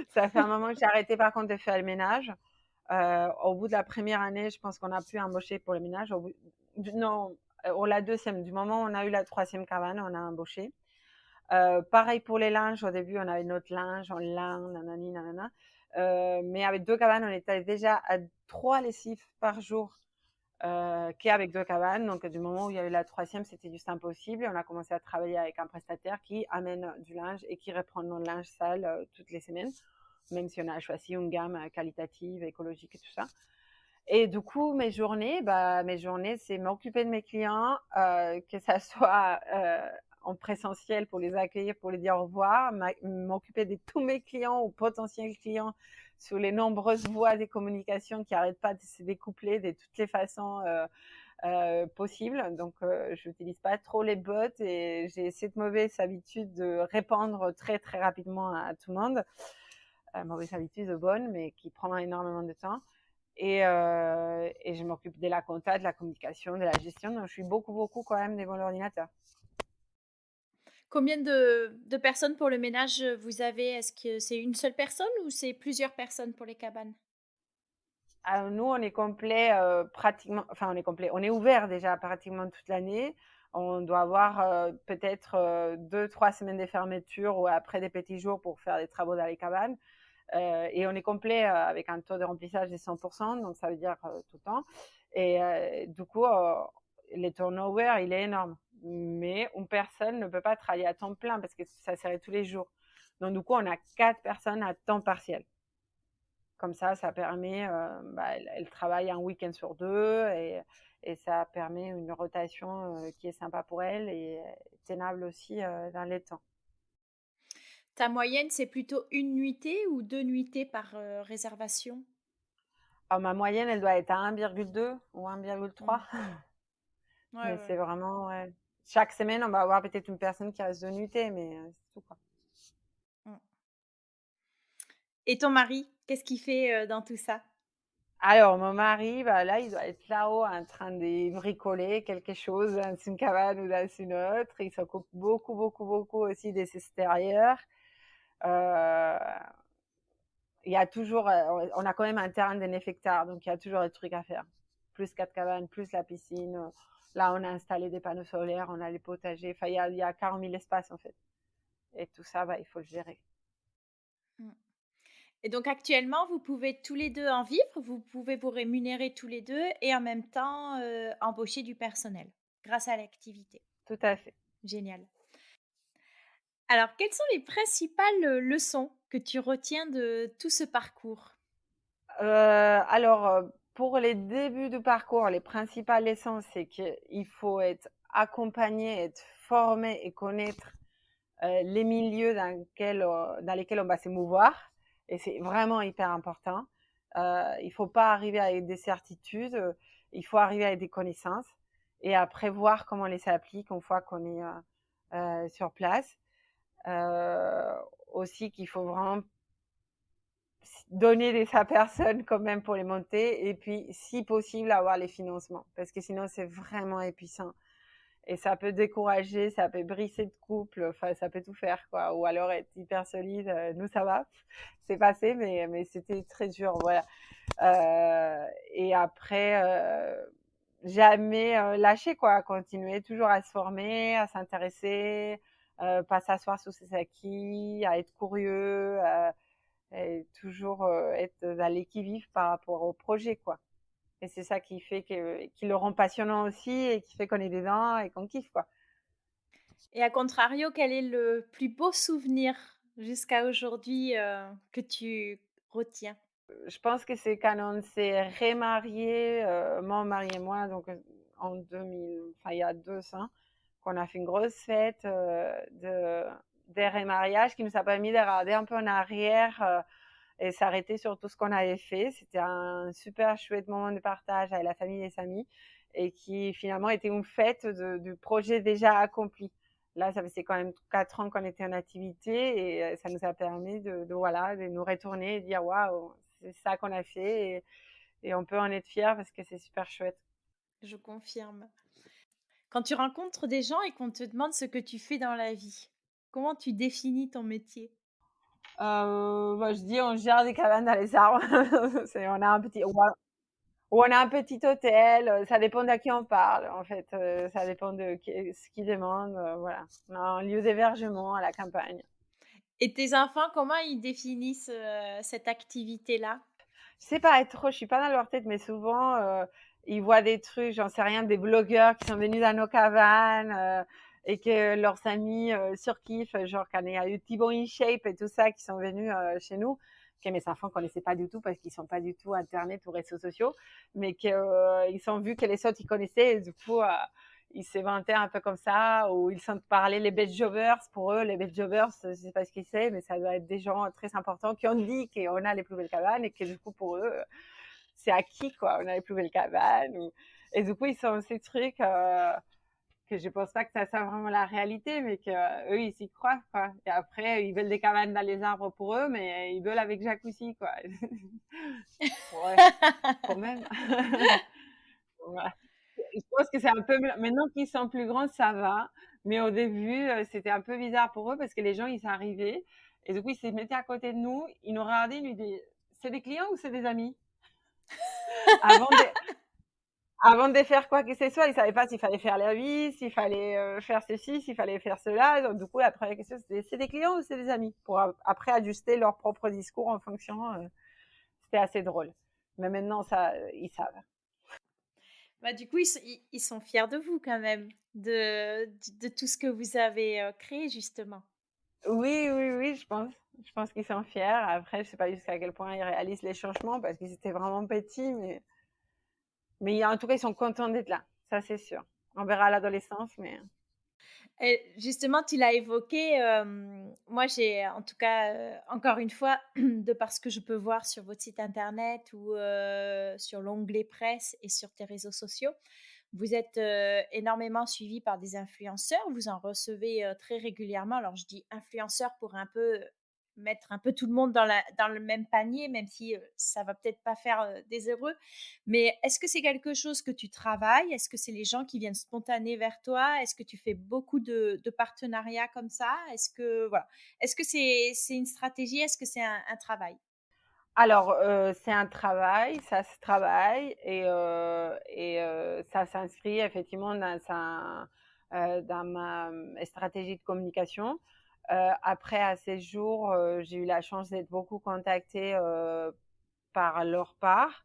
ça fait un moment que j'ai arrêté par contre de faire le ménage. Au bout de la première année, je pense qu'on a pu embaucher pour le ménage. Au bout non, au la deuxième, du moment où on a eu la troisième cabane, on a embauché. Pareil pour les linges, au début, on avait notre linge en lin, nanani, nanana. Mais avec 2 cabanes, on était déjà à 3 lessives par jour, qu'avec 2 cabanes. Donc, du moment où il y a eu la troisième, c'était juste impossible. On a commencé à travailler avec un prestataire qui amène du linge et qui reprend nos linge sale toutes les semaines, même si on a choisi une gamme qualitative, écologique et tout ça. Et du coup, mes journées, c'est m'occuper de mes clients, que ça soit en présentiel pour les accueillir, pour les dire au revoir, m'occuper de tous mes clients ou potentiels clients sur les nombreuses voies de communication qui n'arrêtent pas de se découpler de toutes les façons possibles. Donc, je n'utilise pas trop les bots et j'ai cette mauvaise habitude de répondre très, très rapidement à tout le monde. Mauvaise habitude bonne, mais qui prend énormément de temps. Et je m'occupe de la compta, de la communication, de la gestion. Donc, je suis beaucoup, beaucoup quand même devant l'ordinateur. Combien de personnes pour le ménage, vous avez? Est-ce que c'est une seule personne ou c'est plusieurs personnes pour les cabanes? Alors, nous, on est complet pratiquement, enfin, on est complet. On est ouvert déjà pratiquement toute l'année. On doit avoir peut-être 2, 3 semaines de fermeture ou après des petits jours pour faire des travaux dans les cabanes. Et on est complet avec un taux de remplissage de 100%, donc ça veut dire tout le temps. Et du coup, le turnover, il est énorme. Mais une personne ne peut pas travailler à temps plein parce que ça serait tous les jours. Donc du coup, on a 4 personnes à temps partiel. Comme ça permet, elle travaille un week-end sur deux et ça permet une rotation qui est sympa pour elle et tenable aussi dans les temps. Ta moyenne, c'est plutôt une nuitée ou 2 nuitées par, réservation? Alors, ma moyenne, elle doit être à 1,2 ou 1,3. Mmh. Ouais, Mais ouais. c'est vraiment, ouais. Chaque semaine, on va avoir peut-être une personne qui reste de nuitée, mais c'est tout, quoi. Mmh. Et ton mari, qu'est-ce qu'il fait, dans tout ça? Alors, mon mari, bah, là, il doit être là-haut en train de bricoler quelque chose dans une cabane ou dans une autre. Il s'occupe beaucoup, beaucoup, beaucoup aussi des extérieurs. Euh, il y a toujours, on a quand même un terrain de 9 hectares, donc il y a toujours des trucs à faire. Plus 4 cabanes, plus la piscine. Là, on a installé des panneaux solaires, on a les potagers. Enfin, il y a 40 000 espaces, en fait. Et tout ça, bah, il faut le gérer. Mmh. Et donc actuellement, vous pouvez tous les 2 en vivre? Vous pouvez vous rémunérer tous les 2 et en même temps, embaucher du personnel grâce à l'activité? Tout à fait. Génial. Alors, quelles sont les principales, leçons que tu retiens de tout ce parcours? Alors, pour les débuts du parcours, les principales leçons, c'est qu'il faut être accompagné, être formé et connaître les milieux dans lesquels on va se mouvoir. Et c'est vraiment hyper important. Il ne faut pas arriver avec des certitudes, il faut arriver avec des connaissances et après voir comment on les applique une fois qu'on est sur place. Euh, Aussi qu'il faut vraiment donner de sa personne quand même pour les monter et puis si possible avoir les financements parce que sinon c'est vraiment épuisant et ça peut décourager, ça peut briser de couple, enfin ça peut tout faire quoi ou alors être hyper solide. Nous ça va, c'est passé mais c'était très dur, voilà. Et après jamais lâcher quoi, continuer toujours à se former, à s'intéresser, pas s'asseoir sur ses acquis, à être curieux, et toujours être dans l'équilibre par rapport au projet, quoi. Et c'est ça qui le rend passionnant aussi et qui fait qu'on est dedans et qu'on kiffe, quoi. Et à contrario, quel est le plus beau souvenir jusqu'à aujourd'hui, que tu retiens? Je pense que c'est quand on s'est remariés, mon mari et moi, donc en 2000, enfin il y a 2 ans, qu'on a fait une grosse fête de remariage qui nous a permis de regarder un peu en arrière et s'arrêter sur tout ce qu'on avait fait. C'était un super chouette moment de partage avec la famille et les amis et qui finalement était une fête du projet déjà accompli. Là, ça faisait quand même 4 ans qu'on était en activité et ça nous a permis voilà, de nous retourner et dire waouh, c'est ça qu'on a fait et on peut en être fiers parce que c'est super chouette. Je confirme. Quand tu rencontres des gens et qu'on te demande ce que tu fais dans la vie, comment tu définis ton métier? Bah, je dis on gère des cabanes dans les arbres. On a un petit, ou on a un petit hôtel. Ça dépend d'à qui on parle en fait. Ça dépend de ce qu'ils demandent. Voilà. On a un lieu d'hébergement à la campagne. Et tes enfants, comment ils définissent, cette activité-là? Je sais pas trop, je suis pas dans leur tête, mais souvent, ils voient des trucs, j'en sais rien, des blogueurs qui sont venus dans nos cabanes et que leurs amis surkiffent, genre quand il y a eu Thibaut InShape et tout ça qui sont venus chez nous, que mes enfants connaissaient pas du tout parce qu'ils sont pas du tout internet ou réseaux sociaux, mais qu'ils ont vu que les autres ils connaissaient et du coup ils s'éventaient un peu comme ça, ou ils sont parlé les bed jobbers. Pour eux, les bed jobbers, je sais pas ce qu'ils c'est, mais ça doit être des gens très importants qui ont dit qu'on a les plus belles cabanes et que du coup, pour eux, c'est acquis, quoi. On a les plus belles cabanes. Et du coup, ils sont ces trucs que je pense pas que ça soit vraiment la réalité, mais que eux, ils s'y croient, quoi. Et après, ils veulent des cabanes dans les arbres pour eux, mais ils veulent avec jacuzzi, quoi. Ouais, quand même. Voilà. Je pense que c'est un peu maintenant qu'ils sont plus grands, ça va. Mais au début, c'était un peu bizarre pour eux parce que les gens, ils sont arrivés et du coup, ils se mettaient à côté de nous, ils nous regardaient, ils nous disaient: «C'est des clients ou c'est des amis?» Avant de avant de faire quoi que ce soit, ils savaient pas s'il fallait faire la vie, s'il fallait, faire ceci, s'il fallait faire cela. Donc du coup, la première question, c'était: «C'est des clients ou c'est des amis?» Pour après ajuster leur propre discours en fonction, c'était assez drôle. Mais maintenant ça, ils savent. Bah, du coup, ils sont fiers de vous quand même, de tout ce que vous avez, créé justement. Oui, oui, oui, je pense. Je pense qu'ils sont fiers. Après, je sais pas jusqu'à quel point ils réalisent les changements parce qu'ils étaient vraiment petits, mais en tout cas, ils sont contents d'être là. Ça, c'est sûr. On verra à l'adolescence, mais Et justement, tu l'as évoqué, moi j'ai en tout cas, encore une fois, de par ce que je peux voir sur votre site internet ou, sur l'onglet presse et sur tes réseaux sociaux, vous êtes, énormément suivi par des influenceurs, vous en recevez, très régulièrement. Alors je dis influenceurs pour un peu, mettre un peu tout le monde dans le même panier, même si, ça va peut-être pas faire, des heureux. Mais est-ce que c'est quelque chose que tu travailles? Est-ce que c'est les gens qui viennent spontanés vers toi? Est-ce que tu fais beaucoup de partenariats comme ça? Est-ce que voilà, est-ce que c'est une stratégie? Est-ce que c'est un travail? alors, c'est un travail, ça se travaille et ça s'inscrit effectivement dans ma stratégie de communication. Après, à ces jours, j'ai eu la chance d'être beaucoup contactée par leur part.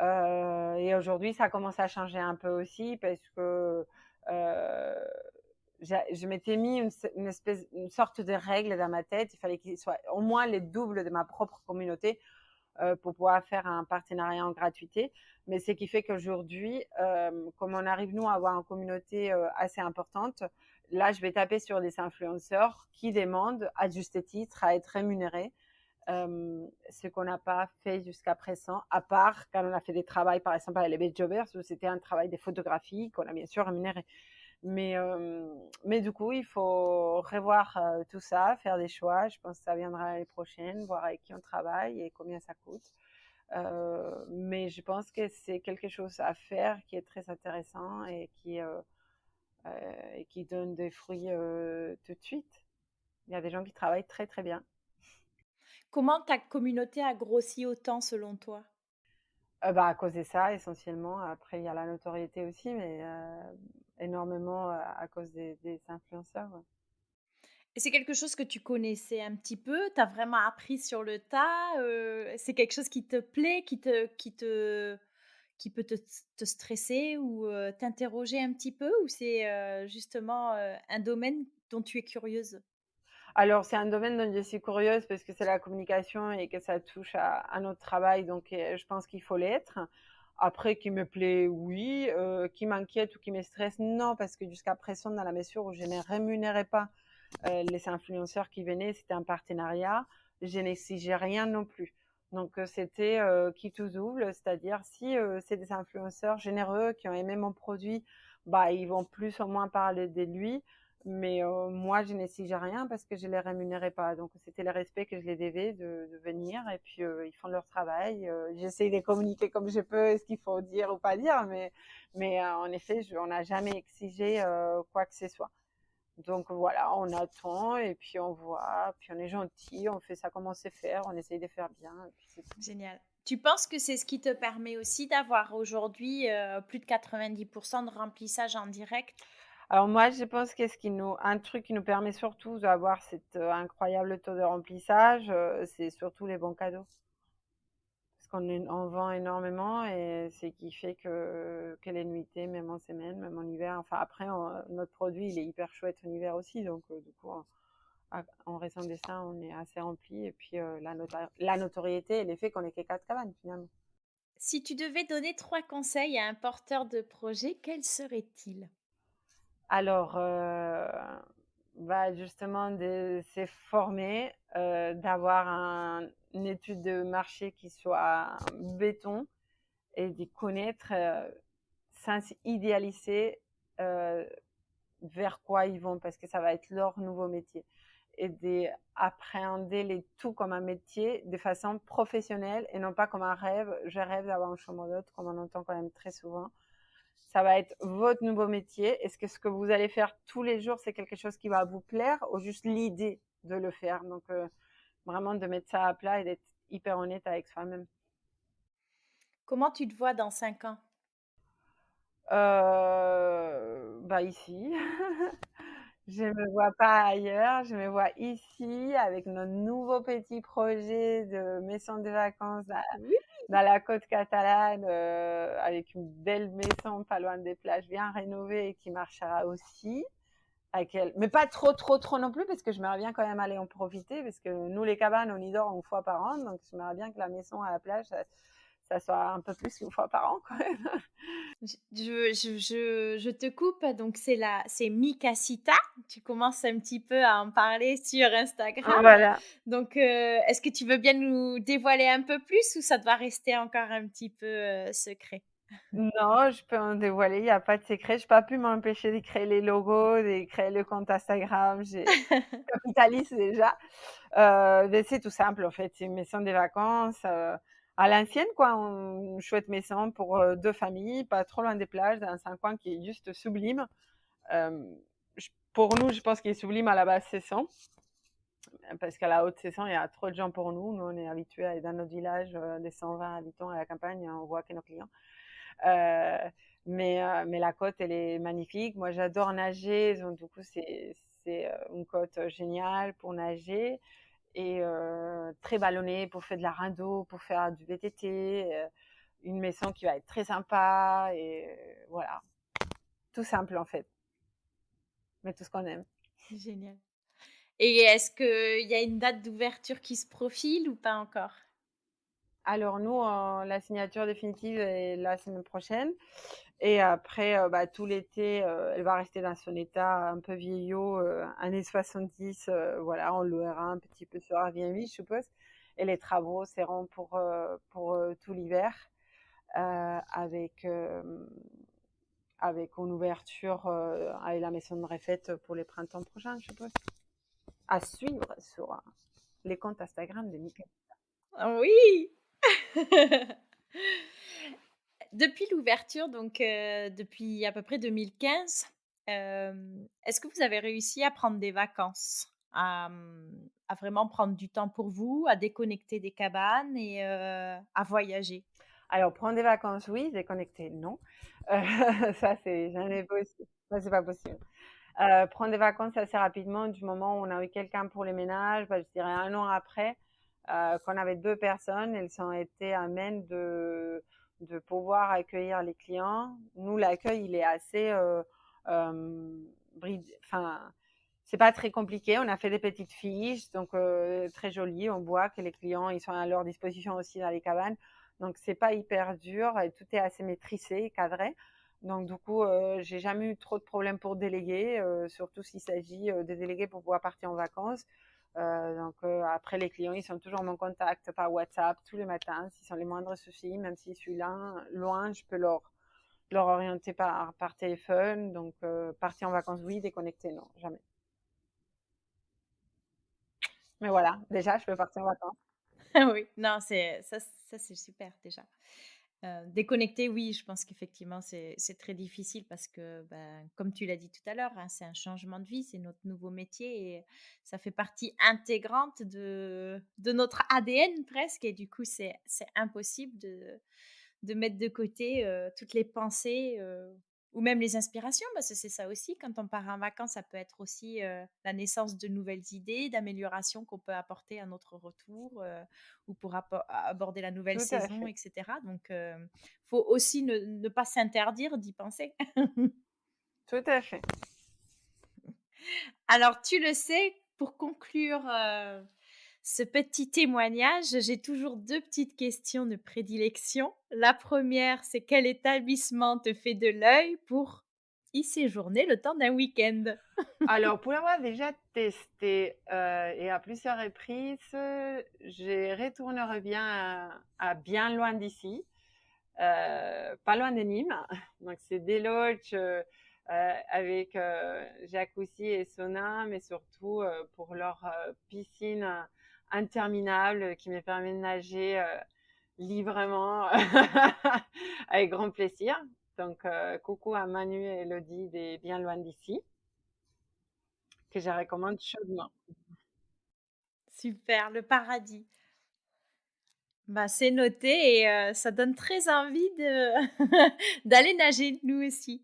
Et aujourd'hui, ça commence à changer un peu aussi parce que je m'étais mis une sorte de règle dans ma tête. Il fallait qu'il soit au moins les doubles de ma propre communauté pour pouvoir faire un partenariat en gratuité. Mais ce qui fait qu'aujourd'hui, comme on arrive nous à avoir une communauté assez importante, là, je vais taper sur des influenceurs qui demandent à juste titre à être rémunérés, ce qu'on n'a pas fait jusqu'à présent, à part quand on a fait des travaux, par exemple, avec les Bed Jobbers, où c'était un travail de photographie qu'on a bien sûr rémunéré. Mais du coup, il faut revoir tout ça, faire des choix. Je pense que ça viendra l'année prochaine, voir avec qui on travaille et combien ça coûte. Mais je pense que c'est quelque chose à faire qui est très intéressant et qui donne des fruits tout de suite. Il y a des gens qui travaillent très très bien. Comment ta communauté a grossi autant selon toi? Bah, à cause de ça, essentiellement. Après, il y a la notoriété aussi, mais énormément à cause des influenceurs. Ouais. Et c'est quelque chose que tu connaissais un petit peu? Tu as vraiment appris sur le tas? C'est quelque chose qui te plaît, qui peut te stresser ou, t'interroger un petit peu? Ou c'est, justement, un domaine dont tu es curieuse? Alors, c'est un domaine dont je suis curieuse parce que c'est la communication et que ça touche à notre travail, donc je pense qu'il faut l'être. Après, qui me plaît, oui. Qui m'inquiète ou qui me stresse, non, parce que jusqu'à présent, dans la mesure où je ne rémunérais pas les influenceurs qui venaient, c'était un partenariat. Je n'exigeais rien non plus. Donc, c'était qui tout double, c'est-à-dire si c'est des influenceurs généreux qui ont aimé mon produit, bah, ils vont plus ou moins parler de lui. moi, je n'exige rien parce que je les rémunérais pas. Donc, c'était le respect que je les devais de venir. Et puis, ils font leur travail. J'essaie de communiquer comme je peux ce qu'il faut dire ou pas dire. Mais en effet, on n'a jamais exigé quoi que ce soit. Donc, voilà, on attend et puis on voit. Puis, on est gentil. On fait ça comme on sait faire. On essaye de faire bien. Et puis, c'est tout. Génial. Tu penses que c'est ce qui te permet aussi d'avoir aujourd'hui plus de 90% de remplissage en direct? Alors moi, je pense que un truc qui nous permet surtout d'avoir cet incroyable taux de remplissage, c'est surtout les bons cadeaux. Parce on vend énormément et c'est qui fait que les nuitées, même en semaine, même en hiver, enfin après, notre produit, il est hyper chouette en hiver aussi. Donc du coup, en raison de ça, on est assez rempli. Et puis la notoriété et l'effet qu'on est que 4 cabanes finalement. Si tu devais donner 3 conseils à un porteur de projet, quels seraient-ils? Alors, bah, justement, de se former, d'avoir une étude de marché qui soit béton et d'y connaître sans idéaliser euh, vers quoi ils vont parce que ça va être leur nouveau métier et d'appréhender les tout comme un métier de façon professionnelle et non pas comme un rêve. Je rêve d'avoir une chambre d'hôte comme on entend quand même très souvent. Ça va être votre nouveau métier. Est-ce que ce que vous allez faire tous les jours, c'est quelque chose qui va vous plaire ou juste l'idée de le faire? Donc, vraiment de mettre ça à plat et d'être hyper honnête avec soi-même. Comment tu te vois dans 5 ans? Bah ici, je me vois pas ailleurs, je me vois ici avec notre nouveau petit projet de maison de vacances Oui. dans la côte catalane, avec une belle maison pas loin des plages, bien rénovée et qui marchera aussi. Mais pas trop, trop, trop non plus, parce que j'aimerais bien quand même aller en profiter, parce que nous, les cabanes, on y dort une fois par an, donc j'aimerais bien que la maison à la plage, ça soit un peu plus qu'une fois par an, quand même. Je te coupe, donc c'est Mikasita. Tu commences un petit peu à en parler sur Instagram. Voilà. Donc, est-ce que tu veux bien nous dévoiler un peu plus ou ça doit rester encore un petit peu secret? Non, je peux en dévoiler, il n'y a pas de secret. Je n'ai pas pu m'empêcher de créer les logos, de créer le compte Instagram. J'ai capitalise déjà. Mais c'est tout simple, en fait. C'est une maison des vacances à l'ancienne, quoi. Une chouette maison pour 2 familles, pas trop loin des plages, dans un coin qui est juste sublime. Euh, pour nous, je pense qu'il est sublime à la basse saison, parce qu'à la haute saison, il y a trop de gens pour nous. Nous, on est habitués à aller dans notre village des 120 habitants à la campagne, on voit que nos clients. Euh, mais la côte, elle est magnifique. Moi, j'adore nager, donc du coup, c'est une côte géniale pour nager et très ballonnée pour faire de la rando, pour faire du VTT. Une maison qui va être très sympa et voilà, tout simple en fait, mais tout ce qu'on aime. Génial. Et est-ce qu'il y a une date d'ouverture qui se profile ou pas encore? Alors nous, la signature définitive est la semaine prochaine. Et après, bah, tout l'été, elle va rester dans son état un peu vieillot, années 70. Voilà, on louera un petit peu sur Airbnb, je suppose. Et les travaux seront pour tout l'hiver, avec, avec une ouverture avec la maison de refaite pour les printemps prochains, je suppose. À suivre sur les comptes Instagram de Nickel. Oui. Depuis l'ouverture, donc depuis à peu près 2015, est-ce que vous avez réussi à prendre des vacances? À vraiment prendre du temps pour vous, à déconnecter des cabanes et à voyager? Alors, prendre des vacances, oui, déconnecter, non. Ça, c'est jamais possible. Ça, c'est pas possible. Prendre des vacances assez rapidement, du moment où on a eu quelqu'un pour les ménages, bah, je dirais 1 an après, qu'on avait 2 personnes, elles ont été amènes de pouvoir accueillir les clients. Nous, l'accueil, il est assez enfin, c'est pas très compliqué. On a fait des petites fiches, donc très jolies. On voit que les clients, ils sont à leur disposition aussi dans les cabanes. Donc, c'est pas hyper dur et tout est assez maîtrisé, cadré. Donc, du coup, j'ai jamais eu trop de problèmes pour déléguer, surtout s'il s'agit de déléguer pour pouvoir partir en vacances. Donc, après, les clients, ils sont toujours en contact par WhatsApp tous les matins. S'ils ont les moindres soucis, même si je suis là, loin, je peux leur orienter par téléphone. Donc, partir en vacances, oui, déconnecter, non, jamais. Mais voilà, déjà, je peux partir en vacances. Oui, non, ça c'est super déjà. Déconnecter, oui, je pense qu'effectivement, c'est très difficile parce que, ben, comme tu l'as dit tout à l'heure, hein, c'est un changement de vie, c'est notre nouveau métier et ça fait partie intégrante de notre ADN presque et du coup, c'est impossible de mettre de côté, toutes les pensées, ou même les inspirations, parce que c'est ça aussi, quand on part en vacances, ça peut être aussi, la naissance de nouvelles idées, d'améliorations qu'on peut apporter à notre retour, ou pour aborder la nouvelle Tout à saison fait, et cetera. Donc faut aussi ne pas s'interdire d'y penser. tout à fait. Alors tu le sais, pour conclure, ce petit témoignage, j'ai toujours 2 petites questions de prédilection. La première, c'est quel établissement te fait de l'œil pour y séjourner le temps d'un week-end? Alors, pour l'avoir déjà testé, et à plusieurs reprises, je retournerai bien à bien loin d'ici, pas loin de Nîmes. Donc c'est des loges, avec, jacuzzi et sauna, mais surtout, pour leur, piscine, interminable qui me permet de nager, librement avec grand plaisir. Donc, coucou à Manu et Elodie des Bien loin d'ici, que je recommande chaudement. Super, le paradis. Bah, c'est noté et ça donne très envie de d'aller nager, nous aussi.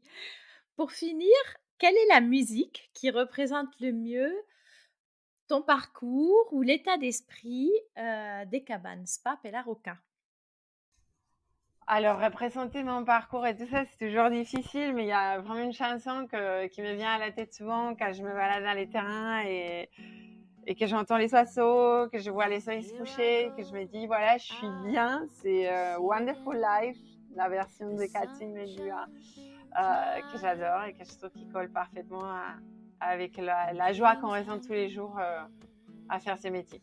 Pour finir, quelle est la musique qui représente le mieux ton parcours ou l'état d'esprit, des cabanes Spa Pella Rocca? Alors, représenter mon parcours et tout ça, c'est toujours difficile, mais il y a vraiment une chanson qui me vient à la tête souvent quand je me balade dans les terrains et que j'entends les oiseaux, que je vois les soleils se coucher, que je me dis, voilà, je suis bien. C'est Wonderful Life, la version de Cathy Medua, que j'adore et que je trouve qui colle parfaitement avec la joie qu'on ressent tous les jours à faire ce métier.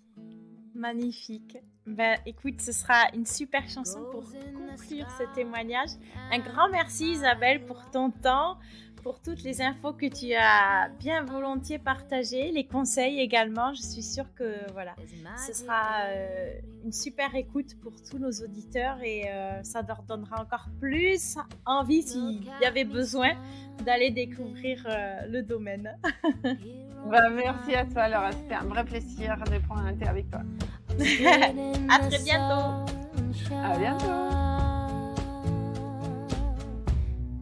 Magnifique. Ben, écoute, ce sera une super chanson pour conclure ce témoignage. Un grand merci Isabelle pour ton temps, pour toutes les infos que tu as bien volontiers partagées, les conseils également. Je suis sûre que voilà, ce sera une super écoute pour tous nos auditeurs et ça leur donnera encore plus envie, s'il y avait besoin, d'aller découvrir le domaine. Bah, merci à toi Laura, c'était un vrai plaisir de prendre un thé avec toi. À très bientôt. À bientôt.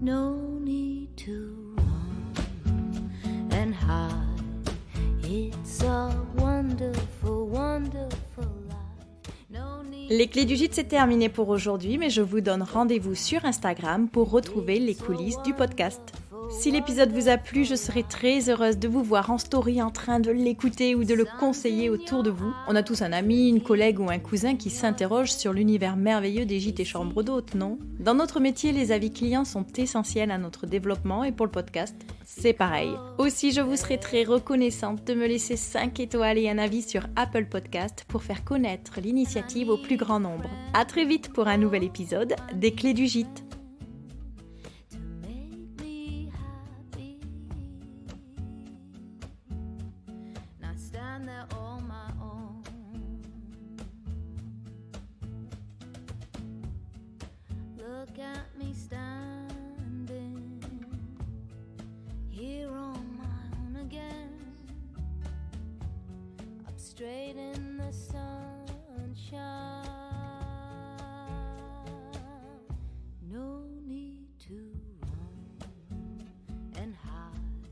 No need to run and hide. It's a wonderful, wonderful life. No need. Les clés du gîte, c'est terminé pour aujourd'hui, mais je vous donne rendez-vous sur Instagram pour retrouver les coulisses du podcast. Si l'épisode vous a plu, je serai très heureuse de vous voir en story en train de l'écouter ou de le conseiller autour de vous. On a tous un ami, une collègue ou un cousin qui s'interroge sur l'univers merveilleux des gîtes et chambres d'hôtes, non ? Dans notre métier, les avis clients sont essentiels à notre développement et pour le podcast, c'est pareil. Aussi, je vous serai très reconnaissante de me laisser 5 étoiles et un avis sur Apple Podcast pour faire connaître l'initiative au plus grand nombre. À très vite pour un nouvel épisode des Clés du gîte. Look at me standing here on my own again, up straight in the sunshine. No need to run and hide.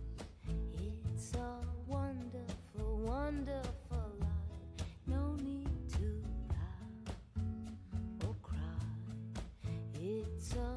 It's a wonderful, wonderful life. No need to laugh or cry. It's a